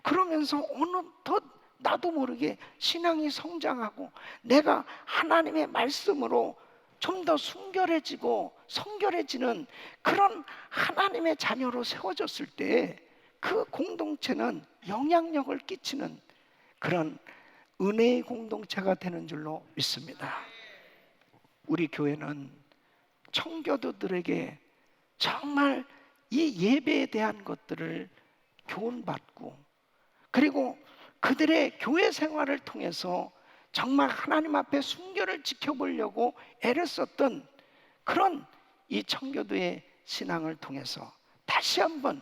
그러면서 어느덧 나도 모르게 신앙이 성장하고 내가 하나님의 말씀으로 좀 더 순결해지고 성결해지는 그런 하나님의 자녀로 세워졌을 때 그 공동체는 영향력을 끼치는 그런 은혜의 공동체가 되는 줄로 믿습니다. 우리 교회는 청교도들에게 정말 이 예배에 대한 것들을 교훈받고, 그리고 그들의 교회 생활을 통해서 정말 하나님 앞에 순결을 지켜보려고 애를 썼던 그런 이 청교도의 신앙을 통해서 다시 한번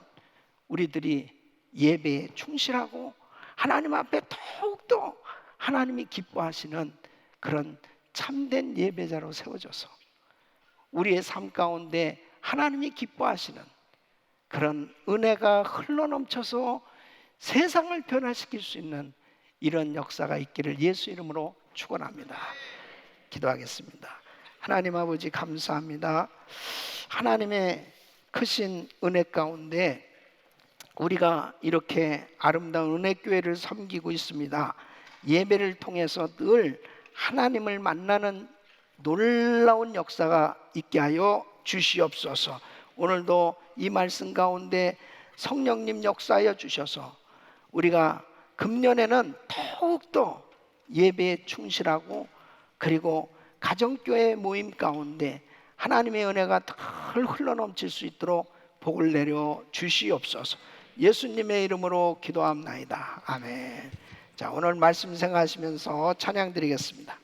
우리들이 예배에 충실하고 하나님 앞에 더욱더 하나님이 기뻐하시는 그런 참된 예배자로 세워져서 우리의 삶 가운데 하나님이 기뻐하시는 그런 은혜가 흘러넘쳐서 세상을 변화시킬 수 있는 이런 역사가 있기를 예수 이름으로 축원합니다. 기도하겠습니다. 하나님 아버지 감사합니다. 하나님의 크신 은혜 가운데 우리가 이렇게 아름다운 은혜교회를 섬기고 있습니다. 예배를 통해서 늘 하나님을 만나는 놀라운 역사가 있게 하여 주시옵소서. 오늘도 이 말씀 가운데 성령님 역사하여 주셔서 우리가 금년에는 더욱더 예배에 충실하고, 그리고 가정교회 모임 가운데 하나님의 은혜가 덜 흘러넘칠 수 있도록 복을 내려 주시옵소서. 예수님의 이름으로 기도합나이다. 아멘. 자, 오늘 말씀 생각하시면서 찬양 드리겠습니다.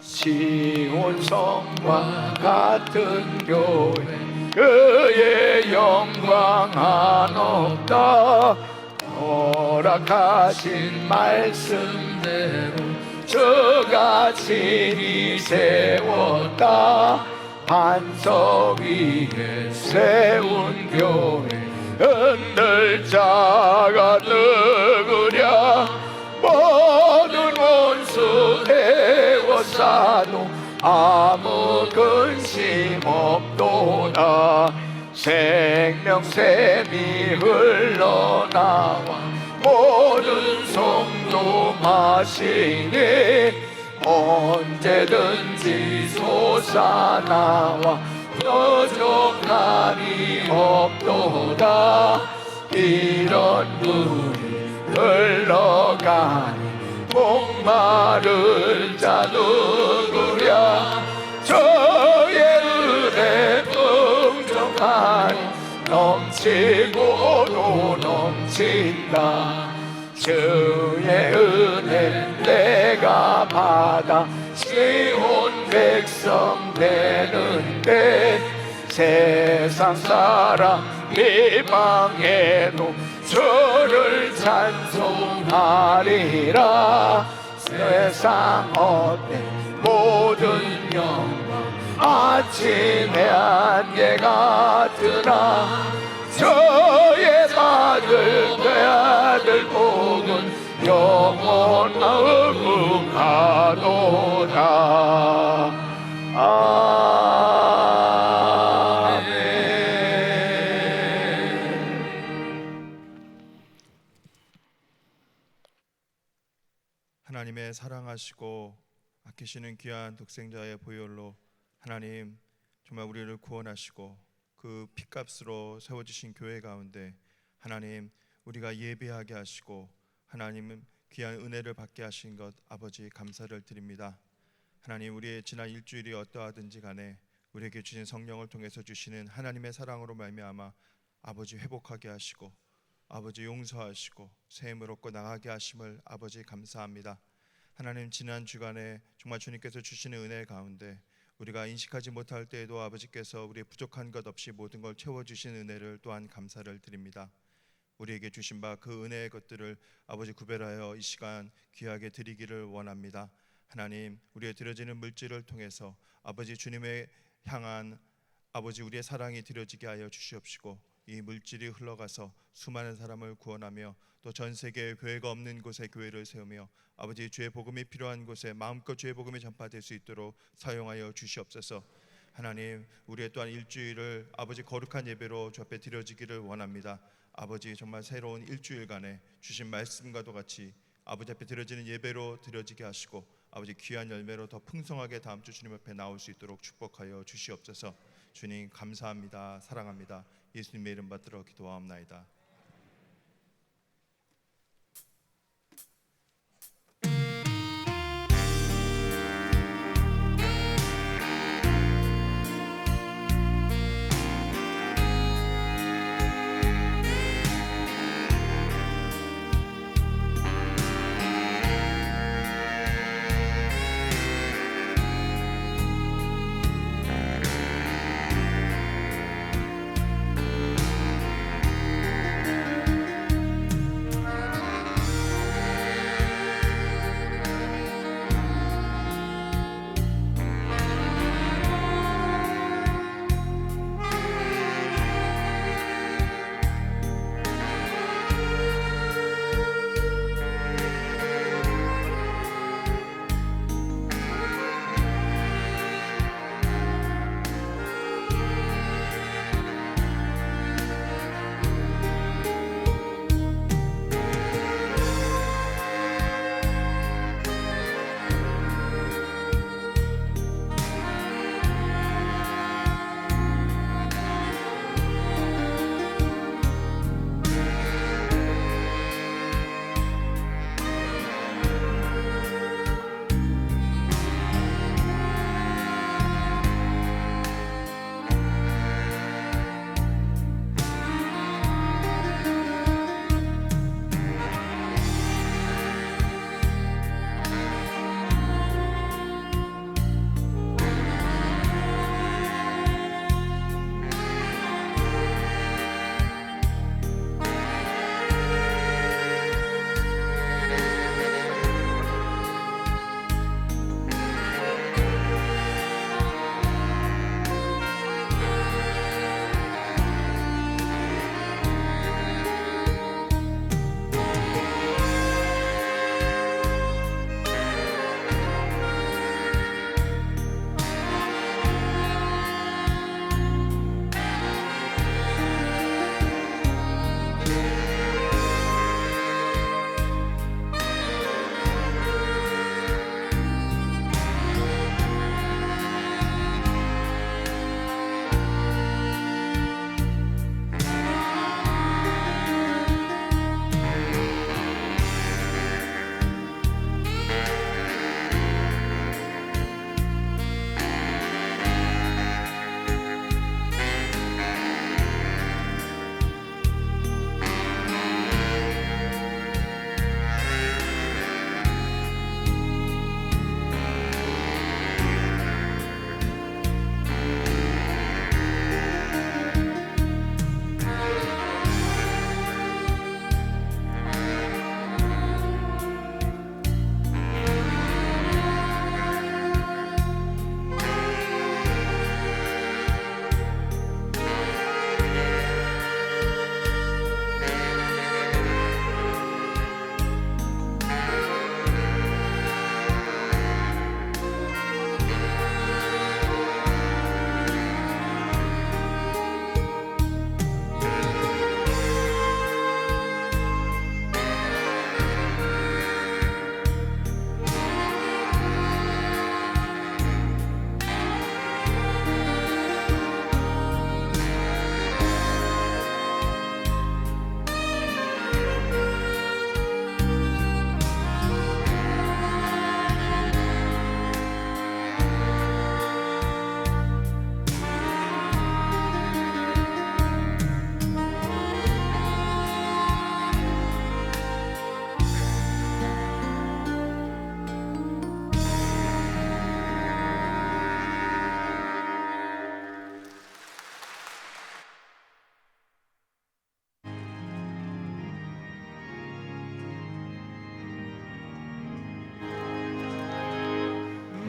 시온 성과 같은 교회 그의 영광 한없다. 허락하신 말씀대로 저같이 세웠다. 반석 위에 세운 교회 흔들 자가 누구랴. 모든 원수 대워싸도 아무 근심 없도다. 생명샘이 흘러나와 모든 성도 마시니 언제든지 솟아나와 부족함이 없도다. 이런 물이 흘러가니 목마른 자 누구랴. 저의 은혜 풍족하니 넘치고도 넘친다. 주의 은혜 내가 받아 시온 백성 되는데 세상 사람 비방해도 주를 찬송하리라. 세상 어때 모든 영광 아침의 안개 같으나 저의 받을 그 아들 복은 영원하고 가도다. 하나님의 사랑하시고 아끼시는 귀한 독생자의 보혈로 하나님 정말 우리를 구원하시고 그 핏값으로 세워주신 교회 가운데 하나님 우리가 예배하게 하시고 하나님 귀한 은혜를 받게 하신 것 아버지 감사를 드립니다. 하나님 우리의 지난 일주일이 어떠하든지 간에 우리에게 주신 성령을 통해서 주시는 하나님의 사랑으로 말미암아 아버지 회복하게 하시고 아버지 용서하시고 새 힘을 얻고 나가게 하심을 아버지 감사합니다. 하나님 지난 주간에 정말 주님께서 주시는 은혜 가운데 우리가 인식하지 못할 때에도 아버지께서 우리의 부족한 것 없이 모든 걸 채워주신 은혜를 또한 감사를 드립니다. 우리에게 주신 바 그 은혜의 것들을 아버지 구별하여 이 시간 귀하게 드리기를 원합니다. 하나님 우리의 드려지는 물질을 통해서 아버지 주님의 향한 아버지 우리의 사랑이 드려지게 하여 주시옵시고 이 물질이 흘러가서 수많은 사람을 구원하며 또 전 세계에 교회가 없는 곳에 교회를 세우며 아버지 주의 복음이 필요한 곳에 마음껏 주의 복음이 전파될 수 있도록 사용하여 주시옵소서. 하나님 우리의 또한 일주일을 아버지 거룩한 예배로 주 앞에 드려지기를 원합니다. 아버지 정말 새로운 일주일간에 주신 말씀과도 같이 아버지 앞에 드려지는 예배로 드려지게 하시고 아버지 귀한 열매로 더 풍성하게 다음 주 주님 앞에 나올 수 있도록 축복하여 주시옵소서. 주님 감사합니다. 사랑합니다. 예수님의 이름 받들어 기도하옵나이다.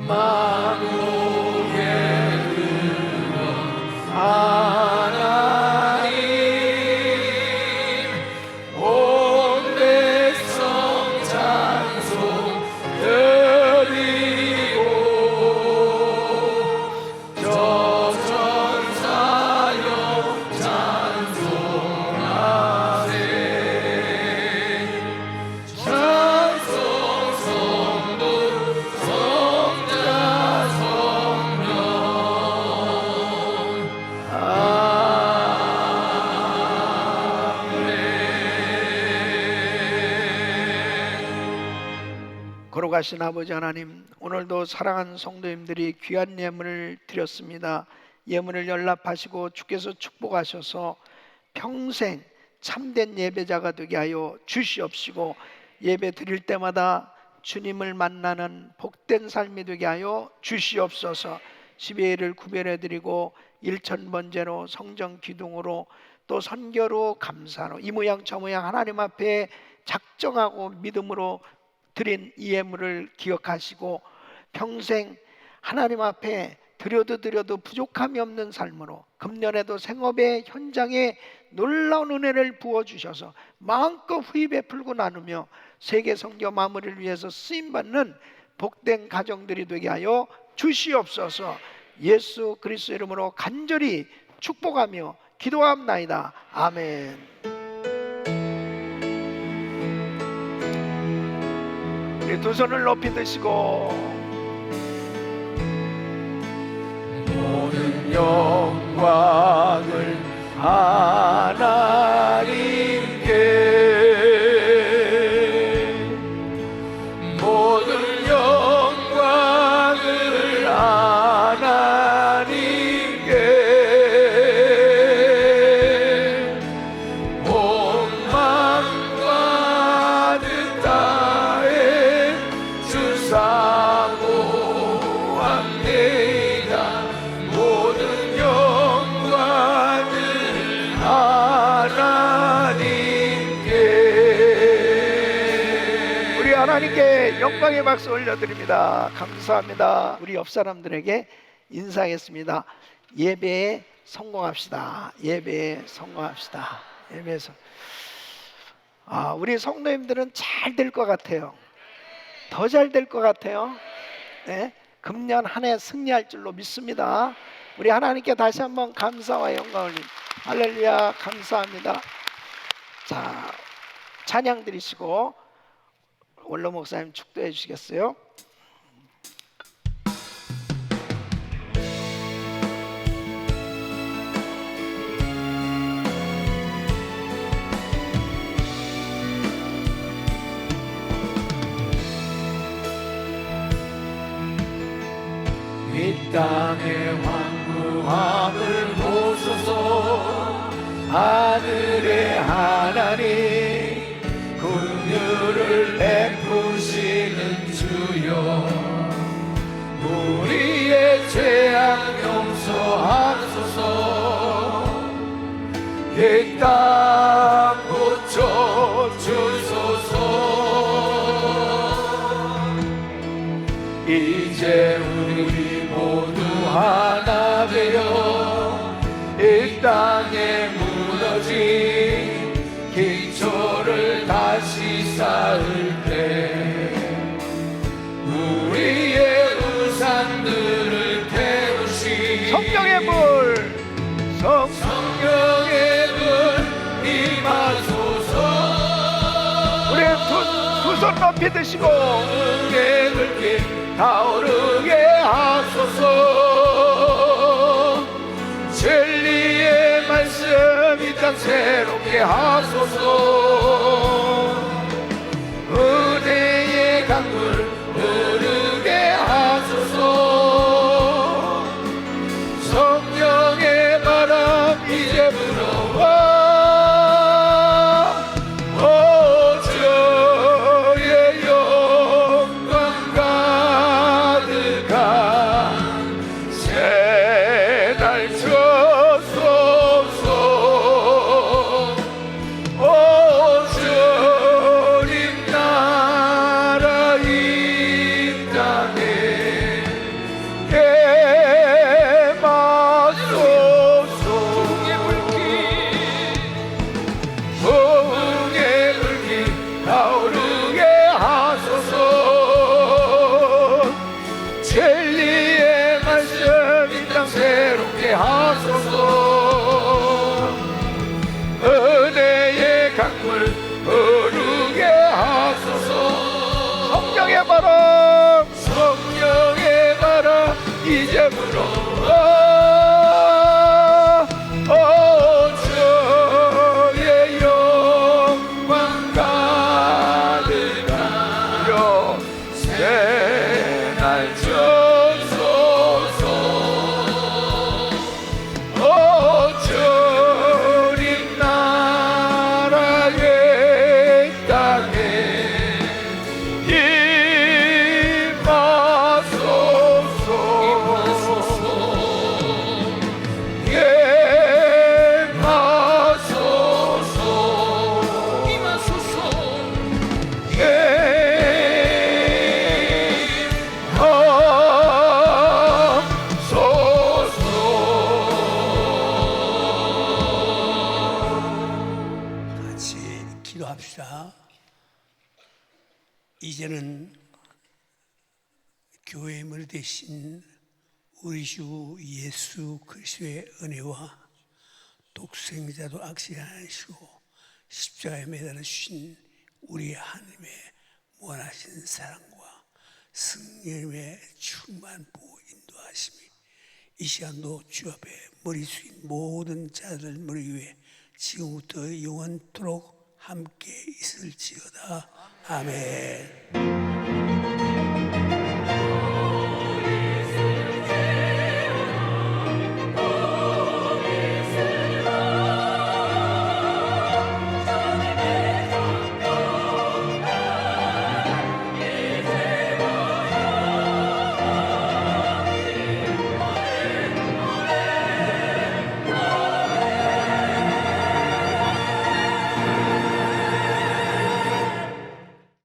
만국의 근원 하나님 온 백성 찬송 드리고 저 천사여 찬송하세 찬송 성부 성자 성령 걸어가신 아버지 하나님, 오늘도 사랑하는 성도님들이 귀한 예물을 드렸습니다. 예물을 연락하시고 주께서 축복하셔서 평생 참된 예배자가 되게 하여 주시옵시고, 예배 드릴 때마다 주님을 만나는 복된 삶이 되게 하여 주시옵소서. 12회를 구별해 드리고 1000번째로 성전 기둥으로 또 선교로 감사로 이 모양 저 모양 하나님 앞에 작정하고 믿음으로 드린 이 예물을 기억하시고 평생 하나님 앞에 드려도 부족함이 없는 삶으로 금년에도 생업의 현장에 놀라운 은혜를 부어주셔서 마음껏 후히 베풀고 나누며 세계 선교 마무리를 위해서 쓰임받는 복된 가정들이 되게 하여 주시옵소서. 예수 그리스도 이름으로 간절히 축복하며 기도합나이다. 아멘. 우리 두 손을 높이 드시고 모든 영광을 하나님께 모든 영광을 하나님께 온 만과 뜻 다해 주사모합니다. 모든 영광을 하나님께. 우리 하나님께 영광의 박수 올려드립니다. 감사합니다. 우리 옆 사람들에게 인사하겠습니다. 예배에 성공합시다. 예배에 성공합시다. 예배에서 우리 성도님들은 잘 될 것 같아요. 더 잘 될 것 같아요. 네? 금년 한 해 승리할 줄로 믿습니다. 우리 하나님께 다시 한번 감사와 영광을 할렐루야. 감사합니다. 자, 찬양 드리시고 원로 목사님 축도해 주시겠어요? 이 땅의 황무함을 보소서. 하늘의 하나님 긍휼을 베푸시는 주여, 우리의 죄악 용서하소서. 이 땅 고쳐 주소서. 이제 우리 모두 하나 되어 이 땅에 무너진 기초를 다시 쌓을 때 우리의 우상들을 태우시 성령의 불, 성령의 불 임하소서. 우리 두 손 높이 드시고 은혜 불길 타오르게 하소서. 진리의 말씀 이 땅 새롭게 하소서. 은혜의 강물 흐르게 하소서. 성령의 바람 이제 불어와. 주의 영광 가득한 새날 주소서. 오 주님 나라 이제 부러워 주의 영광 가득하여 새날 주소서 주님 나라의 땅에 같이 기도합시다. 이제는 교회의 머리 대신 우리 주 예수 그리스도의 은혜와 독생자도 악시하시고 십자가에 매달아 주신 우리 하나님의 원하신 사랑과 성령님의 충만 보호 인도하심이 이 시간도 주 앞에 머리 숙인 모든 자들 머리 위에 지금부터 영원토록 함께 있을지어다. 아멘.